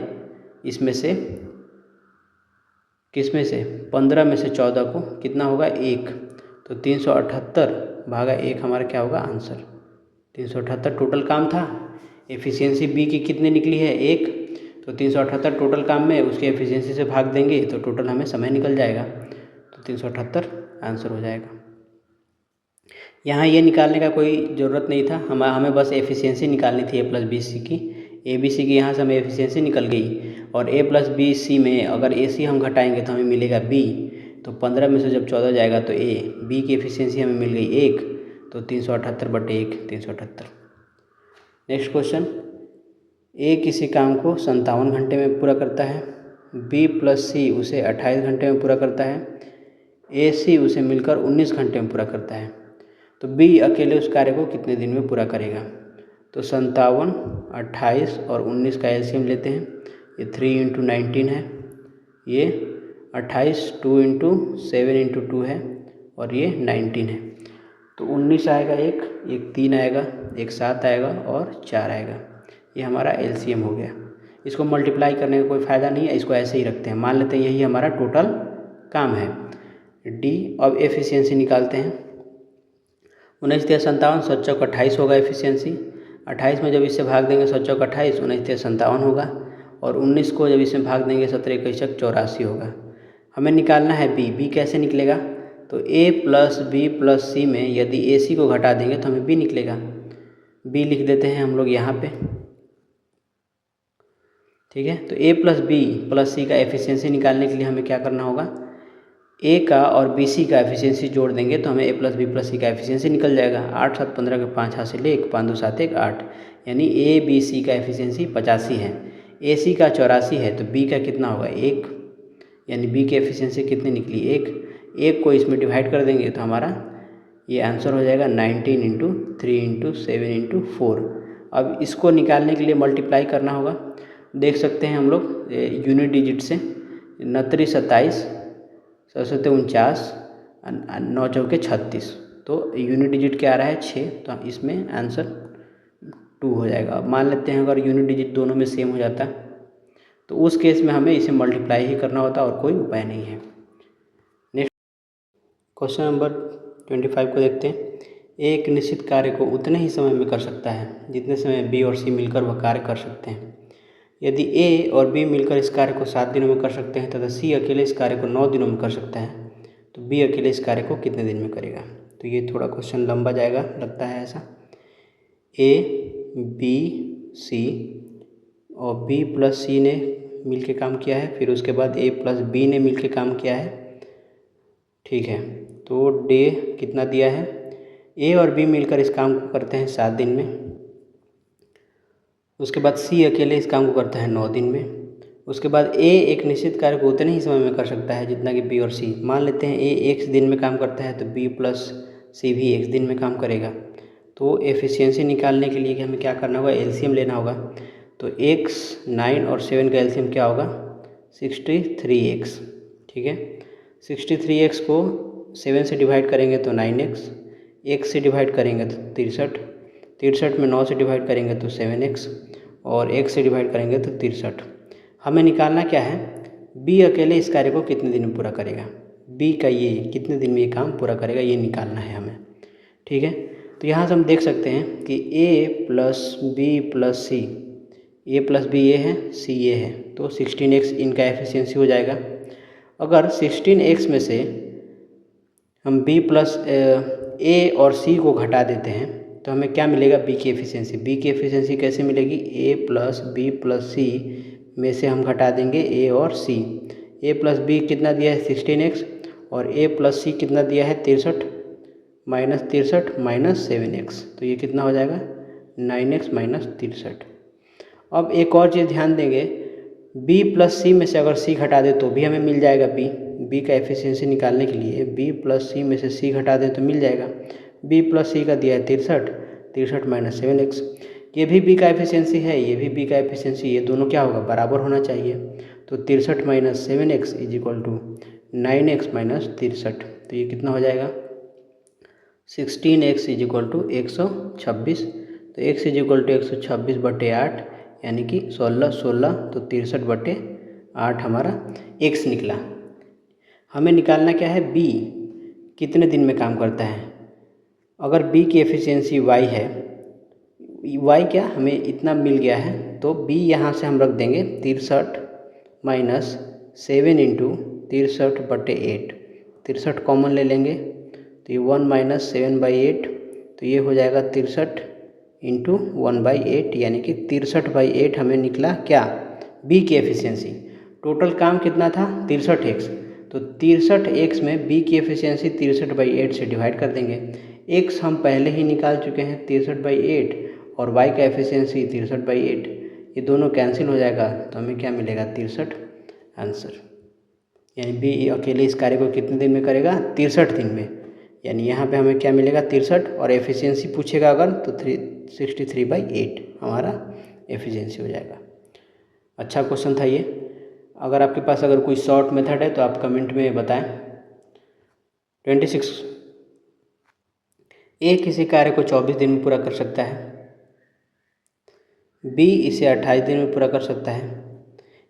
इसमें से, किस में से, 15 में से 14 को, कितना होगा 1, तो 378/1 हमारा क्या होगा आंसर। 378 टोटल काम था, एफिशिएंसी बी की कितने निकली है 1, तो 378 टोटल काम में उसके एफिशिएंसी से भाग देंगे तो टोटल हमें समय निकल जाएगा, तो 378 आंसर हो जाएगा। यहाँ ये निकालने का कोई ज़रूरत नहीं था, हमें बस एफिशिएंसी निकालनी थी ए + बी सी की। ए बी सी की यहाँ से हमें एफिशिएंसी निकल गई, और ए + बी सी में अगर ए सी हम घटाएंगे तो हमें मिलेगा बी, तो 15 में से जब 14 जाएगा तो ए, बी की एफिशिएंसी हमें मिल गई 1, तो 378/1, 378। नेक्स्ट क्वेश्चन, ए किसी काम को 57 घंटे में पूरा करता है, बी प्लस सी उसे 28 घंटे में पूरा करता है, ए सी उसे मिलकर 19 घंटे में पूरा करता है। तो बी अकेले उस कार्य को कितने दिन में पूरा करेगा? तो 57, 28 और 19 का एलसीएम लेते हैं। ये 3 × 19 है, ये 28 2 × 7 × 2 है और ये 19 है। तो 19 आएगा, एक 3 आएगा, एक 7 आएगा और 4 आएगा। ये हमारा एलसीएम हो गया। इसको मल्टीप्लाई करने का कोई फ़ायदा नहीं है, इसको ऐसे ही रखते हैं। मान लेते हैं यही हमारा टोटल काम है डी। अब एफिशिएंसी निकालते हैं। 19 × 57 7 चौक 28 होगा एफिशिएंसी। 28 में जब इससे भाग देंगे 7 चौक 28, 19 × 57 होगा और 19 को जब इसमें भाग देंगे 17 × 21 84 होगा। हमें निकालना है बी। बी कैसे निकलेगा? तो ए प्लस बी प्लस सी में यदि ए सी को घटा देंगे तो हमें बी निकलेगा। बी लिख देते हैं हम लोग यहाँ पे, ठीक है। तो ए प्लस बी प्लस सी का एफिशिएंसी निकालने के लिए हमें क्या करना होगा? ए का और बी सी का एफिशिएंसी जोड़ देंगे तो हमें ए प्लस बी प्लस सी का एफिशिएंसी निकल जाएगा। 8 7 15 के 5 हासिल 1, 5 2 7 1 8, यानी ए बी सी का एफिशिएंसी 85 है। ए सी का 84 है तो बी का कितना होगा? 1, यानी बी की एफिशिएंसी कितनी निकली? 1 को इसमें डिवाइड कर देंगे तो हमारा ये आंसर हो जाएगा 19 × 3 × 7 × 4। अब इसको निकालने के लिए मल्टीप्लाई करना होगा। देख सकते हैं हम लोग यूनिट डिजिट से, 29 27 7 49 9 चौके 36, तो यूनिट डिजिट क्या आ रहा है? 6, तो इसमें आंसर 2 हो जाएगा। अब मान लेते हैं अगर यूनिट डिजिट दोनों में सेम हो जाता तो उस केस में हमें इसे मल्टीप्लाई ही करना होता और कोई उपाय नहीं है। नेक्स्ट क्वेश्चन नंबर 25 को देखते हैं। एक निश्चित कार्य को उतने ही समय में कर सकता है जितने समय बी और सी मिलकर वह कार्य कर सकते हैं। यदि ए और बी मिलकर इस कार्य को 7 दिनों में कर सकते हैं तथा सी अकेले इस कार्य को 9 दिनों में कर सकता है, तो बी अकेले इस कार्य को कितने दिन में करेगा? तो ये थोड़ा क्वेश्चन लंबा जाएगा, लगता है ऐसा। ए बी सी और बी प्लस सी ने मिल के काम किया है, फिर उसके बाद ए प्लस बी ने मिल के काम किया है, ठीक है। तो डे कितना दिया है? ए और बी मिलकर इस काम को करते हैं 7 दिन में। उसके बाद सी अकेले इस काम को करता है 9 दिन में। उसके बाद ए एक निश्चित कार्य को उतने ही समय में कर सकता है जितना कि बी और सी। मान लेते हैं ए x दिन में काम करता है तो बी प्लस सी भी x दिन में काम करेगा। तो एफिशिएंसी निकालने के लिए हमें क्या करना होगा? एलसीएम लेना होगा। तो x 9 और 7 का एलसीएम क्या होगा? 63x, ठीक है। 63x को 7 से डिवाइड करेंगे तो 9x, x से डिवाइड करेंगे तो 63, 63 में 9 से डिवाइड करेंगे तो 7x और 1 से डिवाइड करेंगे तो 63। हमें निकालना क्या है? बी अकेले इस कार्य को कितने दिन में पूरा करेगा? बी का ये कितने दिन में ये काम पूरा करेगा, ये निकालना है हमें, ठीक है। तो यहाँ से हम देख सकते हैं कि ए प्लस बी प्लस सी, ए प्लस बी ये है, सी ये है, तो 16x इनका एफिशिएंसी हो जाएगा। अगर 16x में से हम बी प्लस ए और सी को घटा देते हैं तो हमें क्या मिलेगा? बी की एफिशिएंसी। बी की एफिशिएंसी कैसे मिलेगी? ए प्लस बी प्लस सी में से हम घटा देंगे ए और सी। ए प्लस बी कितना दिया है? 16x, और ए प्लस सी कितना दिया है? 63 माइनस 63 माइनस 7x, तो ये कितना हो जाएगा? 9x minus 63। अब एक और चीज़ ध्यान देंगे, b प्लस सी में से अगर c घटा दे तो भी हमें मिल जाएगा b का एफिशिएंसी निकालने के लिए b प्लस सी में से c घटा दें तो मिल जाएगा। b प्लस सी का दिया है 63, 63 माइनस 7x, ये भी b का एफिशिएंसी है, ये भी b का एफिशिएंसी, ये दोनों क्या होगा? बराबर होना चाहिए। तो 63 minus 7x is equal to 9x minus 63, तो ये कितना हो जाएगा? 16x इज इक्वल टू 126, तो x इज इक्वल टू 126/8 यानी कि 16 तो 63/8 हमारा x निकला। हमें निकालना क्या है? b कितने दिन में काम करता है। अगर b की एफिशिएंसी y है, y क्या हमें इतना मिल गया है, तो b यहाँ से हम रख देंगे 63 माइनस 7 × 63/8, 63 कॉमन ले लेंगे तो ये 1 माइनस 7/8, तो ये हो जाएगा 63 × 1/8 यानी कि 63/8 हमें निकला क्या? b की एफिशिएंसी। टोटल काम कितना था? 63x, तो 63x में b की एफिशिएंसी 63/8 से डिवाइड कर देंगे। x हम पहले ही निकाल चुके हैं 63/8 और y का एफिशिएंसी 63/8, ये दोनों कैंसिल हो जाएगा तो हमें क्या मिलेगा 63 आंसर। यानी बी अकेले इस कार्य को कितने दिन में करेगा 63 दिन में। यानी यहाँ पे हमें क्या मिलेगा 63 और एफिशिएंसी पूछेगा अगर तो 363/8 हमारा एफिशिएंसी हो जाएगा। अच्छा क्वेश्चन था ये। अगर आपके पास अगर कोई शॉर्ट मेथड है तो आप कमेंट में बताएं। 26 ए किसी कार्य को 24 दिन में पूरा कर सकता है, बी इसे 28 दिन में पूरा कर सकता है।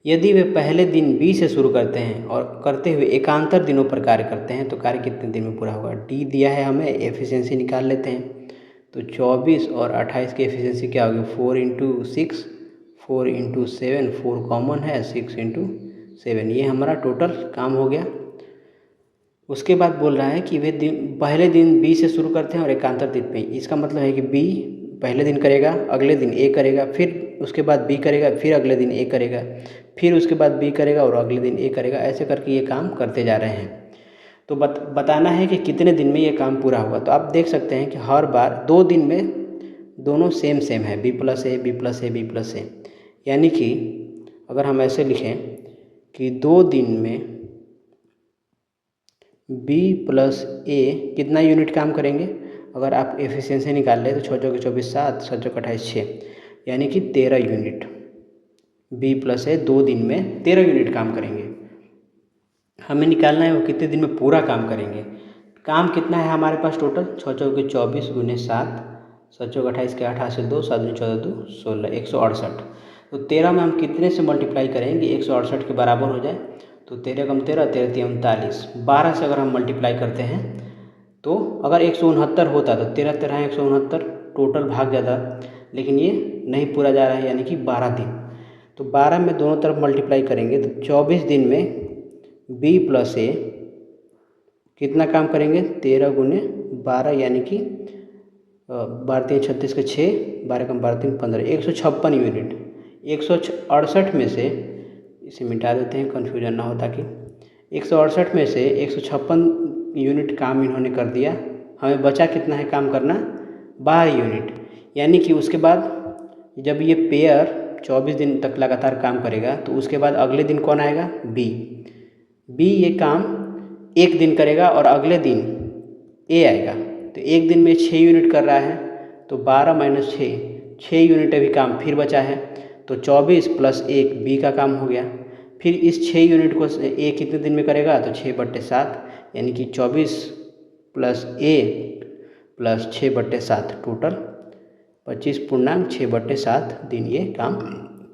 यदि वे पहले दिन बी से शुरू करते हैं और करते हुए एकांतर दिनों पर कार्य करते हैं तो कार्य कितने दिन में पूरा होगा। डी दिया है हमें, एफिशिएंसी निकाल लेते हैं। तो 24 और 28 की एफिशिएंसी क्या होगी 4 × 6, 4 × 7, 4 कॉमन है, 6 × 7, ये हमारा टोटल काम हो गया। उसके बाद बोल रहा है कि वे पहले दिन बी से शुरू करते हैं और एकांतर दिन पे। इसका मतलब है कि बी पहले दिन करेगा, अगले दिन ए करेगा, फिर उसके बाद बी करेगा, फिर अगले दिन ए करेगा, फिर उसके बाद बी करेगा और अगले दिन ए करेगा। ऐसे करके ये काम करते जा रहे हैं। तो बताना है कि कितने दिन में ये काम पूरा होगा। तो आप देख सकते हैं कि हर बार 2 दिन में दोनों सेम है, B plus A, B plus A, B plus ए। यानी कि अगर हम ऐसे लिखें कि 2 दिन में बी प्लस ए कितना यूनिट काम करेंगे। अगर आप एफिशिएंसी निकाल लें तो 6 × 24 7, 7 × 28 6, यानी कि 13 यूनिट बी प्लस ए 2 दिन में 13 यूनिट काम करेंगे। हमें निकालना है वो कितने दिन में पूरा काम करेंगे। काम कितना है हमारे पास टोटल 6 × 24 × 7, 7 × 28 के 8 से 2, 7 × 14 2 16, 168। तो 13 में हम कितने से मल्टीप्लाई करेंगे 168 के बराबर हो जाए। तो 13 × 13, 13 × 3 39, 12 से अगर हम मल्टीप्लाई करते हैं तो अगर 169 होता तो 13 13 169 टोटल भाग जाता, लेकिन ये नहीं पूरा जा रहा है यानी कि 12 दिन। तो 12 में दोनों तरफ मल्टीप्लाई करेंगे तो 24 दिन में बी प्लस ए कितना काम करेंगे 13 × 12 यानी कि 12 3 36 के 6, 12 कम 12 3 15, 156 यूनिट। 168 में से इसे मिटा देते हैं कन्फ्यूजन ना हो, ताकि 168 में से 156 यूनिट काम इन्होंने कर दिया। हमें बचा कितना है काम करना 12 यूनिट। यानी कि उसके बाद जब ये पेयर 24 दिन तक लगातार काम करेगा तो उसके बाद अगले दिन कौन आएगा बी ये काम 1 दिन करेगा और अगले दिन ए आएगा। तो 1 दिन में 6 यूनिट कर रहा है तो 12 - 6 यूनिट अभी काम फिर बचा है। तो 24 + 1 बी का काम हो गया। फिर इस 6 यूनिट को ए कितने दिन में करेगा तो 6/7, यानी कि 24 + ए + 6/7 टोटल 25.6/7 दिन ये काम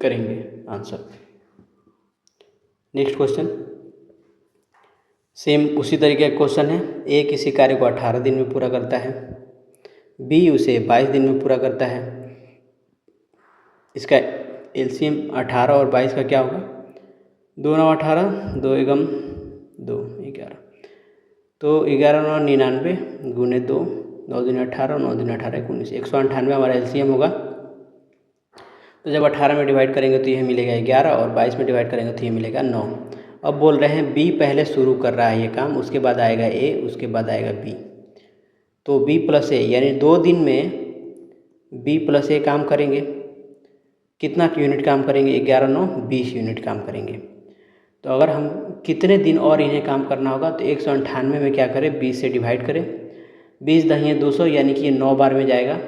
करेंगे। आंसर। नेक्स्ट क्वेश्चन सेम उसी तरीके का क्वेश्चन है। ए किसी कार्य को 18 दिन में पूरा करता है, बी उसे 22 दिन में पूरा करता है। इसका एलसीएम 18 और 22 का क्या होगा 2 9 18, 2 एकम 2 11, तो 11 9 99 × 2, 9 दूनी 18, 9 दूनी 18 19, 198 हमारा एलसीएम होगा। तो जब 18 में डिवाइड करेंगे तो यह मिलेगा 11 और 22 में डिवाइड करेंगे तो ये मिलेगा 9। अब बोल रहे हैं बी पहले शुरू कर रहा है ये काम, उसके बाद आएगा ए, उसके बाद आएगा बी। तो बी प्लस ए यानी 2 दिन में बी प्लस ए काम करेंगे। कितना यूनिट काम करेंगे 11 9 20 यूनिट काम करेंगे। तो अगर हम कितने दिन और इन्हें काम करना होगा तो 198 में क्या करें 20 से डिवाइड करें। 20 दहिए 200 यानी कि ये 9 बार में जाएगा।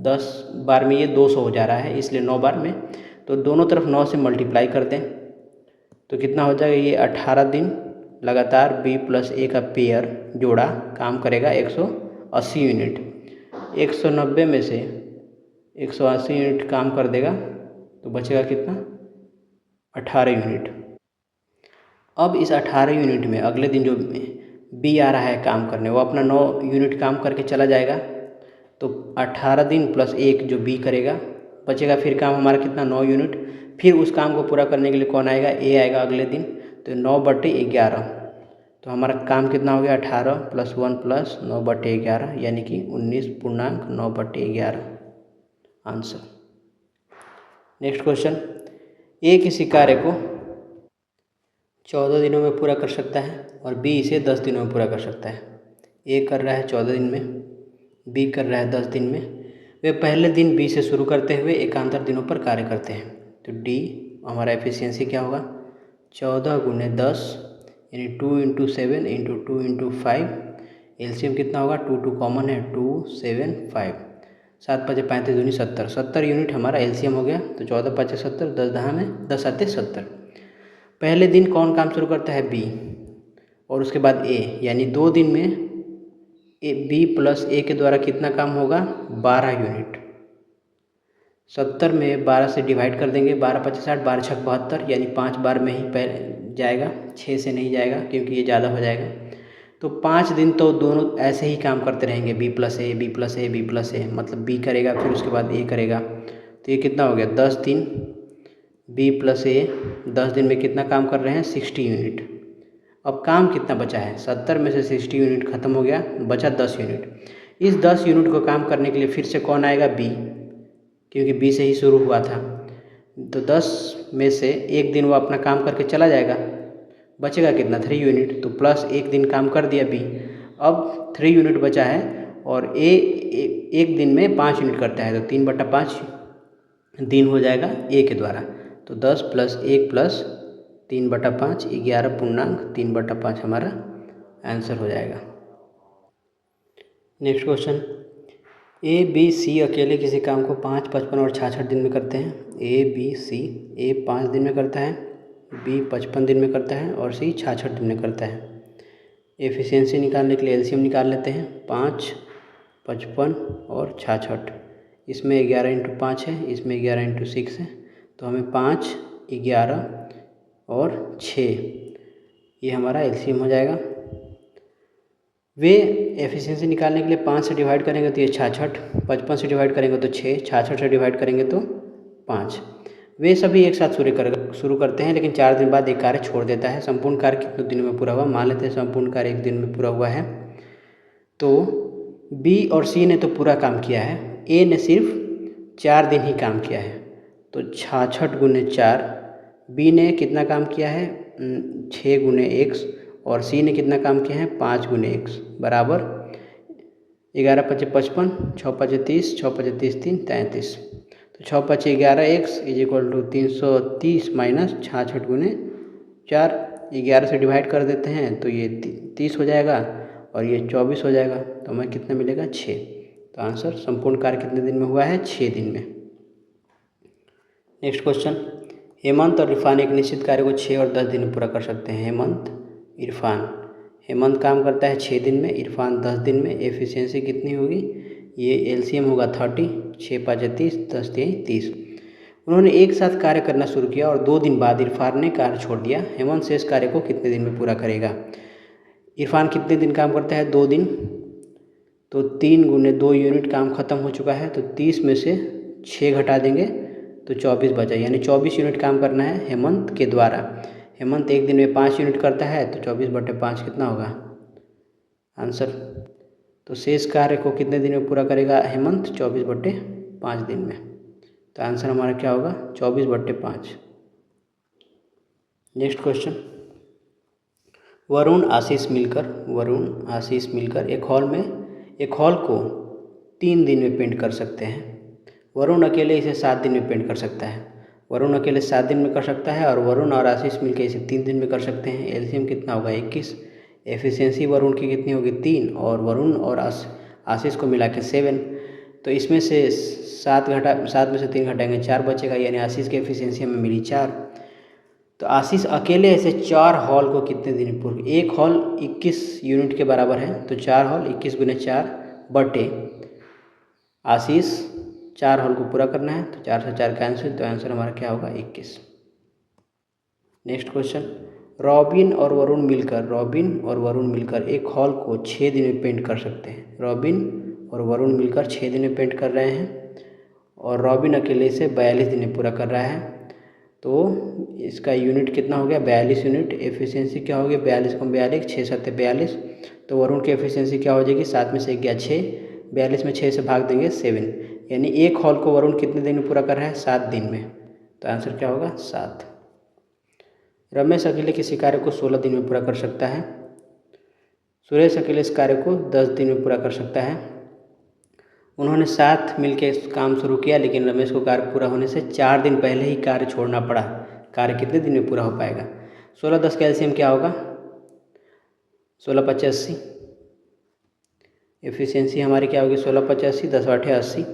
10 बार में ये 200 हो जा रहा है, इसलिए 9 बार में। तो दोनों तरफ 9 से मल्टीप्लाई कर दें तो कितना हो जाएगा ये 18 दिन लगातार बी प्लस ए का पेयर जोड़ा काम करेगा 180 यूनिट। 190 में से 180 यूनिट काम कर देगा तो बचेगा कितना 18 यूनिट। अब इस 18 यूनिट में अगले दिन जो बी आ रहा है काम करने, वो अपना 9 यूनिट काम करके चला जाएगा। तो 18 दिन + 1 जो बी करेगा बचेगा फिर काम हमारा कितना 9 यूनिट। फिर उस काम को पूरा करने के लिए कौन आएगा ए आएगा अगले दिन। तो 9/11, तो हमारा काम कितना हो गया 18 + 1 + 9/11 यानी कि 19.9/11 आंसर। नेक्स्ट क्वेश्चन ए किसी कार्य को 14 दिनों में पूरा कर सकता है और बी इसे 10 दिनों में पूरा कर सकता है। ए कर रहा है 14 दिन में, बी कर रहा है 10 दिन में। वे पहले दिन बी से शुरू करते हुए एकांतर दिनों पर कार्य करते हैं। तो डी हमारा एफिशिएंसी क्या होगा 14 गुने 10 यानी 2 इंटू 7 इंटू 2 इंटू 5। एलसीएम कितना होगा 2 2 कॉमन है 275। 7 5 35 दूनी 70, 70 यूनिट हमारा एलसीएम हो गया। तो 14 5 70, 10 दहा में 10 आते 70। पहले दिन कौन काम शुरू करता है बी और उसके बाद ए, यानी 2 दिन में ए बी प्लस ए के द्वारा कितना काम होगा 12 यूनिट। 70 में 12 से डिवाइड कर देंगे, 12 5 60, 12 6 72, यानी 5 बार में ही जाएगा, 6 से नहीं जाएगा क्योंकि ये ज़्यादा हो जाएगा। तो 5 दिन तो दोनों ऐसे ही काम करते रहेंगे, B plus A B plus A B plus A, मतलब बी करेगा फिर उसके बाद ए करेगा। तो ये कितना हो गया 10 दिन बी प्लस ए, 10 दिन में कितना काम कर रहे हैं 60 यूनिट। अब काम कितना बचा है 70 में से 60 यूनिट ख़त्म हो गया, बचा 10 यूनिट। इस 10 यूनिट को काम करने के लिए फिर से कौन आएगा बी, क्योंकि बी से ही शुरू हुआ था। तो 10 में से एक दिन वो अपना काम करके चला जाएगा, बचेगा कितना 3 यूनिट। तो प्लस एक दिन काम कर दिया बी, अब 3 यूनिट बचा है और ए एक दिन में 5 यूनिट करता है, तो 3/5 दिन हो जाएगा ए के द्वारा। तो 10 + 1 + 3/5 11.3/5 हमारा आंसर हो जाएगा। Next question, A B C अकेले किसी काम को 5 55 और 66 दिन में करते हैं। ए बी सी, ए 5 दिन में करता है, बी 55 दिन में करता है और सी 66 दिन में करता है। एफिशिएंसी निकालने के लिए एलसीएम निकाल लेते हैं। 5 55 और 66, इसमें 11 × 5 है, इसमें 11 × 6 है, तो हमें 5 11 और 6 ये हमारा एलसीएम हो जाएगा। वे एफिशिएंसी निकालने के लिए 5 से डिवाइड करेंगे तो ये 66, 55 से डिवाइड करेंगे तो 6, 66 से डिवाइड करेंगे तो 5। वे सभी एक साथ शुरू करते हैं, लेकिन 4 दिन बाद एक कार्य छोड़ देता है। संपूर्ण कार्य कितने दिनों में पूरा हुआ, मान लेते हैं संपूर्ण कार्य 1 दिन में पूरा हुआ है। तो बी और सी ने तो पूरा काम किया है, ए ने सिर्फ 4 दिन ही काम किया है। तो 66 गुने 4, बी ने कितना काम किया है 6 गुने x, और सी ने कितना काम किया है 5 गुने x, बराबर 11 5 55, 6 5 30, 6 5 30 3 33। तो 6 5 11x = 330 माइनस 66 गुने 4, 11 से डिवाइड कर देते हैं तो ये 30 हो जाएगा और ये 24 हो जाएगा। तो हमें कितना मिलेगा 6। तो आंसर संपूर्ण कार्य कितने दिन में हुआ है 6 दिन में। नेक्स्ट क्वेश्चन, हेमंत और इरफान एक निश्चित कार्य को 6 और 10 दिन में पूरा कर सकते हैं। हेमंत काम करता है 6 दिन में, इरफान 10 दिन में। एफिशिएंसी कितनी होगी, ये एलसीएम होगा 30, 6 5 30, 10 3 30। उन्होंने एक साथ कार्य करना शुरू किया और 2 दिन बाद इरफान ने कार्य छोड़ दिया। हेमंत शेष कार्य को कितने दिन में पूरा करेगा। इरफान कितने दिन काम करता है 2 दिन, तो 3 गुने 2 यूनिट काम खत्म हो चुका है। तो 30 में से 6 घटा देंगे तो 24 बचा, यानी 24 यूनिट काम करना है हेमंत के द्वारा। हेमंत एक दिन में 5 यूनिट करता है, तो 24/5 कितना होगा आंसर। तो शेष कार्य को कितने दिन में पूरा करेगा हेमंत 24/5 दिन में। तो आंसर हमारा क्या होगा 24/5। नेक्स्ट क्वेश्चन, वरुण आशीष मिलकर एक हॉल को 3 दिन में पेंट कर सकते हैं। वरुण अकेले इसे 7 दिन में पेंट कर सकता है। वरुण अकेले 7 दिन में कर सकता है और वरुण और आशीष मिलकर इसे 3 दिन में कर सकते हैं। एलसीएम कितना होगा 21। एफिशिएंसी वरुण की कितनी होगी 3, और वरुण और आशीष को मिला के 7। तो इसमें से 7 में से 3 घटाएंगे 4 बचेगा, यानी आशीष की एफिशिएंसी हमें मिली 4। तो आशीष अकेले ऐसे 4 हॉल को कितने दिन में पूरा, एक हॉल 21 यूनिट के बराबर है, तो 4 हॉल 21 गुने 4 बटे आशीष 4 हॉल को पूरा करना है, तो 4 से 4 कैंसिल, तो आंसर हमारा क्या होगा 21। नेक्स्ट क्वेश्चन, रॉबिन और वरुण मिलकर एक हॉल को 6 दिन में पेंट कर सकते हैं। रॉबिन और वरुण मिलकर 6 दिन में पेंट कर रहे हैं और रॉबिन अकेले इसे 42 दिन में पूरा कर रहा है। तो इसका यूनिट कितना हो गया 42 यूनिट। एफिशिएंसी क्या होगी 42 × 42, 6 7 42। तो वरुण की एफिशिएंसी क्या हो जाएगी 7 में से 1 गया 6, 42 में 6 से भाग देंगे 7, यानी एक हॉल को वरुण कितने दिन में पूरा कर रहा है 7 दिन में। तो आंसर क्या होगा 7। रमेश अकेले किसी कार्य को 16 दिन में पूरा कर सकता है। सुरेश अकेले इस कार्य को 10 दिन में पूरा कर सकता है। उन्होंने साथ मिलकर काम शुरू किया, लेकिन रमेश को कार्य पूरा होने से 4 दिन पहले ही कार्य छोड़ना पड़ा। कार्य कितने दिन में पूरा हो पाएगा? 16 10 का एलसीएम क्या होगा? 16 5 80। एफिशिएंसी हमारी क्या होगी? 16 5 80, 10 8 80।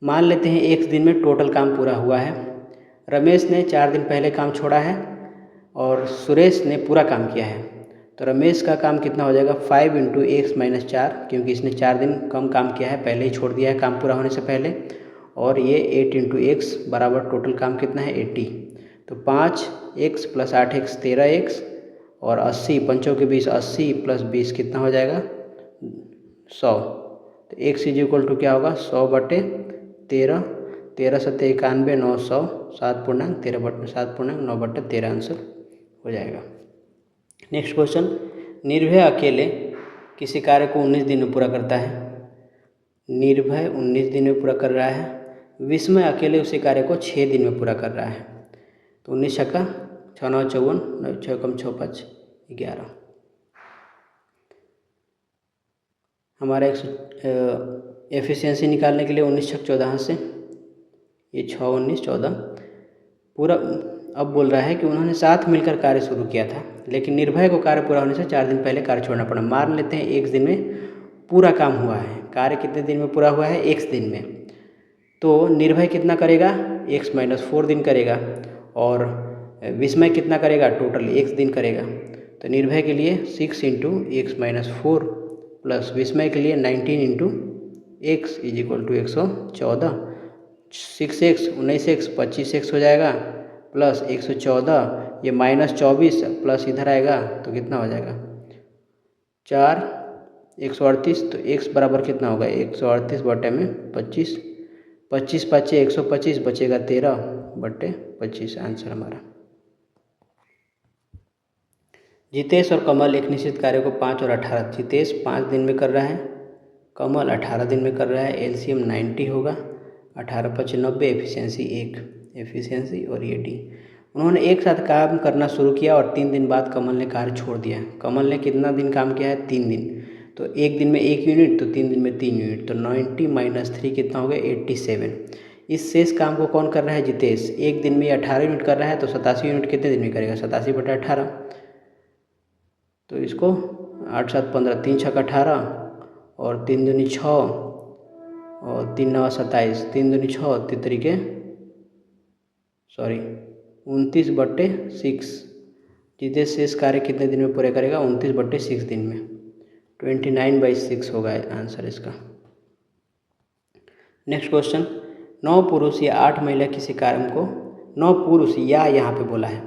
मान लेते हैं एक दिन में टोटल काम पूरा हुआ है। रमेश ने 4 दिन पहले काम छोड़ा है और सुरेश ने पूरा काम किया है। तो रमेश का काम कितना हो जाएगा? 5 × x - 4, क्योंकि इसने 4 दिन कम काम किया है, पहले ही छोड़ दिया है काम पूरा होने से पहले। और ये 8 × x बराबर टोटल काम कितना है? 80। तो 5x + 8x 13x और 80 पंचों के 20, 80 + 20 कितना हो जाएगा? 100। तो x = क्या होगा? 100/13, 13 × 7 = 91, 900, 7.9/13 आंसर हो जाएगा। नेक्स्ट क्वेश्चन, निर्भय अकेले किसी कार्य को 19 दिन में पूरा करता है। निर्भय 19 दिन में पूरा कर रहा है। विस्मय अकेले उसी कार्य को 6 दिन में पूरा कर रहा है। तो 19 छक्का 6 9 54, 9 6 कम 6 5 11। हमारा एफिशिएंसी निकालने के लिए 19 छक 14 से ये 6 19 14 पूरा। अब बोल रहा है कि उन्होंने साथ मिलकर कार्य शुरू किया था, लेकिन निर्भय को कार्य पूरा होने से 4 दिन पहले कार्य छोड़ना पड़ा। मान लेते हैं एक दिन में पूरा काम हुआ है। कार्य कितने दिन में पूरा हुआ है? एक दिन में। तो निर्भय कितना करेगा? x - 4 दिन करेगा। और विस्मय कितना करेगा? टोटल x दिन करेगा। तो निर्भय के लिए 6 × x - 4 प्लस विस्मय के लिए 19 × x = 114। 6x 19x 25x हो जाएगा प्लस 114, ये -24 प्लस इधर आएगा तो कितना हो जाएगा? 4 138। तो x बराबर कितना होगा? 138/25, 25 5 125, बचेगा 13/25 आंसर हमारा। जितेश और कमल एक निश्चित कार्य को 5 और 18, जितेश 5 दिन में कर रहा है, कमल 18 दिन में कर रहा है। एलसीएम 90 होगा, 18 5 90, एफिशिएंसी 1, एफिशिएंसी और ये डी। उन्होंने एक साथ काम करना शुरू किया और 3 दिन बाद कमल ने कार्य छोड़ दिया। कमल ने कितना दिन काम किया है? 3 दिन। तो एक दिन में 1 यूनिट, तो 3 दिन में 3 यूनिट। तो 90 - 3 कितना हो गया? 87। इस शेष काम को कौन कर रहा है? जितेश। एक दिन में 18 यूनिट कर रहा है, तो 87 यूनिट कितने दिन में करेगा? 87/18। तो इसको 8 7 15, 3 छक 18 और 3 दूनी 6 और 3 9 27, 3 दूनी 6, 29/6। जितेश शेष कार्य कितने दिन में पूरे करेगा? 29/6 दिन में। 29/6 होगा आंसर इसका। नेक्स्ट क्वेश्चन, 9 पुरुष या 8 महिला किसी कार्य को 9 पुरुष या यहाँ पे बोला है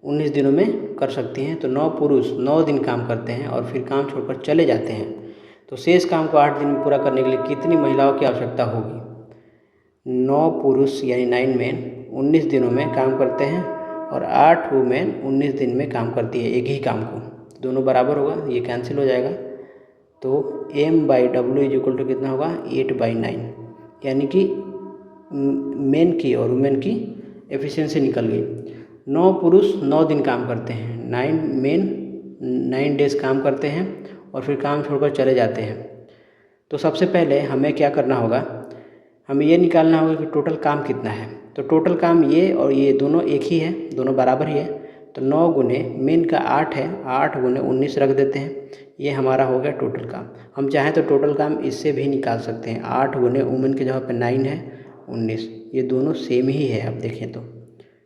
19 दिनों में कर सकती हैं। तो 9 पुरुष 9 दिन काम करते हैं और फिर काम छोड़कर चले जाते हैं। तो शेष काम को 8 दिन में पूरा करने के लिए कितनी महिलाओं की आवश्यकता होगी? 9 पुरुष यानी 9 मैन 19 दिनों में काम करते हैं और 8 वुमेन 19 दिन में काम करती है एक ही काम को। दोनों बराबर होगा, ये कैंसिल हो जाएगा। तो M/W = कितना होगा? 8/9, यानी कि मेन की और वुमेन की एफिशिएंसी निकल गई। 9 पुरुष 9 दिन काम करते हैं, 9 मेन 9 डेज काम करते हैं और फिर काम छोड़कर चले जाते हैं। तो सबसे पहले हमें क्या करना होगा? हमें ये निकालना होगा कि टोटल काम कितना है। तो टोटल काम ये और ये दोनों एक ही है, दोनों बराबर ही है। तो 9 गुने मेन का 8 है, 8 गुने 19 रख देते हैं, ये हमारा हो गया टोटल काम। हम चाहें तो टोटल काम इससे भी निकाल सकते हैं। 8 गुने वुमेन के जगह पे 9 है, 19, ये दोनों सेम ही है आप देखें तो।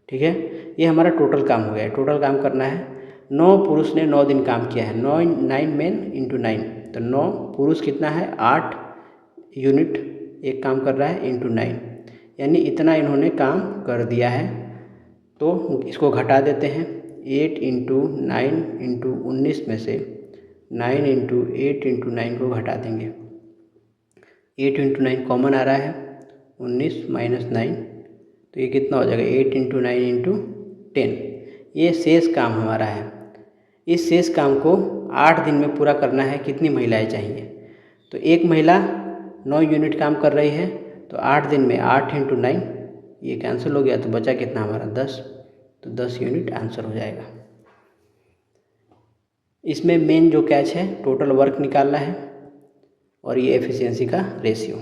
ठीक है, ये हमारा टोटल काम हो गया। टोटल काम करना है। 9 पुरुष ने 9 दिन काम किया है, 9 मेन × 9। तो 9 पुरुष कितना है? 8 यूनिट एक काम कर रहा है × 9, यानी इतना इन्होंने काम कर दिया है। तो इसको घटा देते हैं। 8 × 9 × 19 में से 9 × 8 × 9 को घटा देंगे। 8 × 9 कॉमन आ रहा है, 19 - 9, तो ये कितना हो जाएगा? 8 × 9 × 10। ये शेष काम हमारा है। इस शेष काम को 8 दिन में पूरा करना है। कितनी महिलाएं चाहिए? तो एक महिला 9 यूनिट काम कर रही है, तो 8 दिन में 8 × 9, ये कैंसिल हो गया, तो बचा कितना हमारा? 10। तो 10 यूनिट आंसर हो जाएगा। इसमें मेन जो कैच है, टोटल वर्क निकालना है और ये एफिशिएंसी का रेशियो।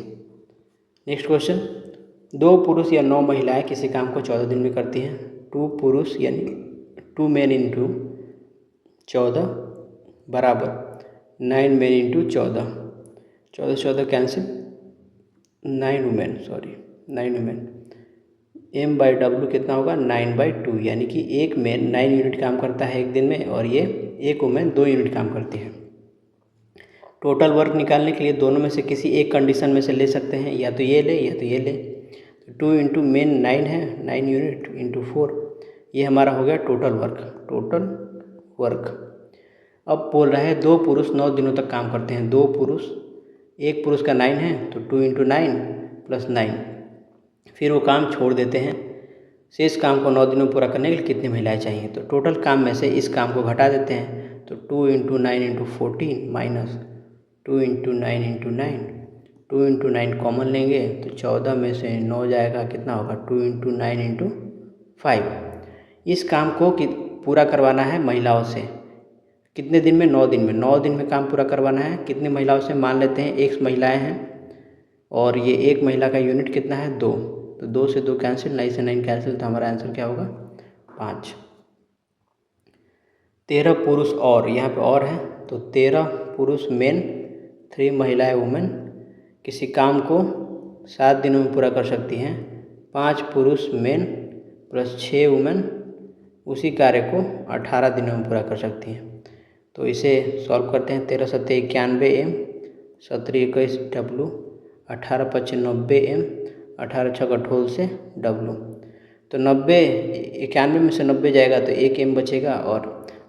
नेक्स्ट क्वेश्चन, 2 पुरुष या 9 महिलाएं किसी काम को 14 दिन में करती हैं। 2 पुरुष यानी 2 मेन इंटू 14 बराबर 9 main into 14, 14 cancel, 9 women, M/W कितना होगा 9/2, यानी कि एक मेन 9 यूनिट काम करता है एक दिन में और ये एक वुमेन 2 यूनिट काम करती है। टोटल वर्क निकालने के लिए दोनों में से किसी एक कंडीशन में से ले सकते हैं, या तो ये ले या तो ये ले। 2 इंटू मेन 9 है, 9 यूनिट इंटू 4, ये हमारा हो गया टोटल वर्क। अब बोल रहा है 2 पुरुष 9 दिनों तक काम करते हैं। 2 पुरुष, एक पुरुष का 9 है तो 2 इंटू 9 प्लस 9, फिर वो काम छोड़ देते हैं। शेष काम को 9 दिनों में पूरा करने के लिए कितनी महिलाएं चाहिए, तो टोटल काम में से इस काम को घटा देते हैं। तो 2 into 9 into 14 minus 2 into 9 into 9, 2 into 9 common लेंगे तो 14 में से 9 जाएगा, कितना होगा 2 इंटू 9 इंटू 5। इस काम को पूरा करवाना है महिलाओं से कितने दिन में, 9 दिन में। 9 दिन में काम पूरा करवाना है कितने महिलाओं से, मान लेते हैं X महिलाएं हैं और ये एक महिला का यूनिट कितना है 2, तो 2 से 2 कैंसिल, 9 से 9 कैंसिल, तो हमारा आंसर क्या होगा 5। 13 पुरुष और, यहाँ पे और है तो 13 पुरुष मेन, 3 महिलाएं वुमेन किसी काम को 7 दिनों में पूरा कर सकती हैं। 5 पुरुष मेन प्लस 6 वुमेन उसी कार्य को 18 दिनों में पूरा कर सकती हैं। तो इसे सॉल्व करते हैं। 13 7 91 M, 17 21 W, 18 25 90 M, 18 6 18 से W। तो 90 91 में से 90 जाएगा तो 1 M बचेगा और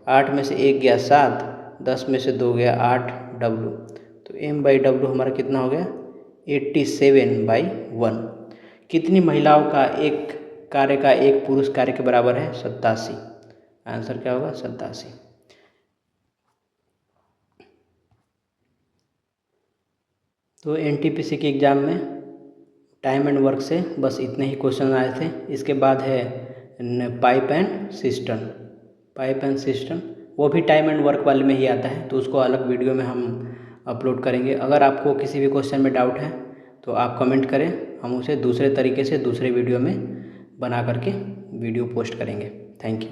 8 में से 1 गया 7, 10 में से 2 गया 8 W। तो M/W हमारा कितना हो गया 87/1। कितनी महिलाओं का एक कार्य का एक पुरुष कार्य के बराबर है 87। आंसर क्या होगा 87। तो NTPC के एग्ज़ाम में टाइम एंड वर्क से बस इतने ही क्वेश्चन आए थे। इसके बाद है पाइप एंड सिस्टम, वो भी टाइम एंड वर्क वाले में ही आता है, तो उसको अलग वीडियो में हम अपलोड करेंगे। अगर आपको किसी भी क्वेश्चन में डाउट है तो आप कमेंट करें, हम उसे दूसरे तरीके से दूसरे वीडियो में बना करके वीडियो पोस्ट करेंगे। Thank you.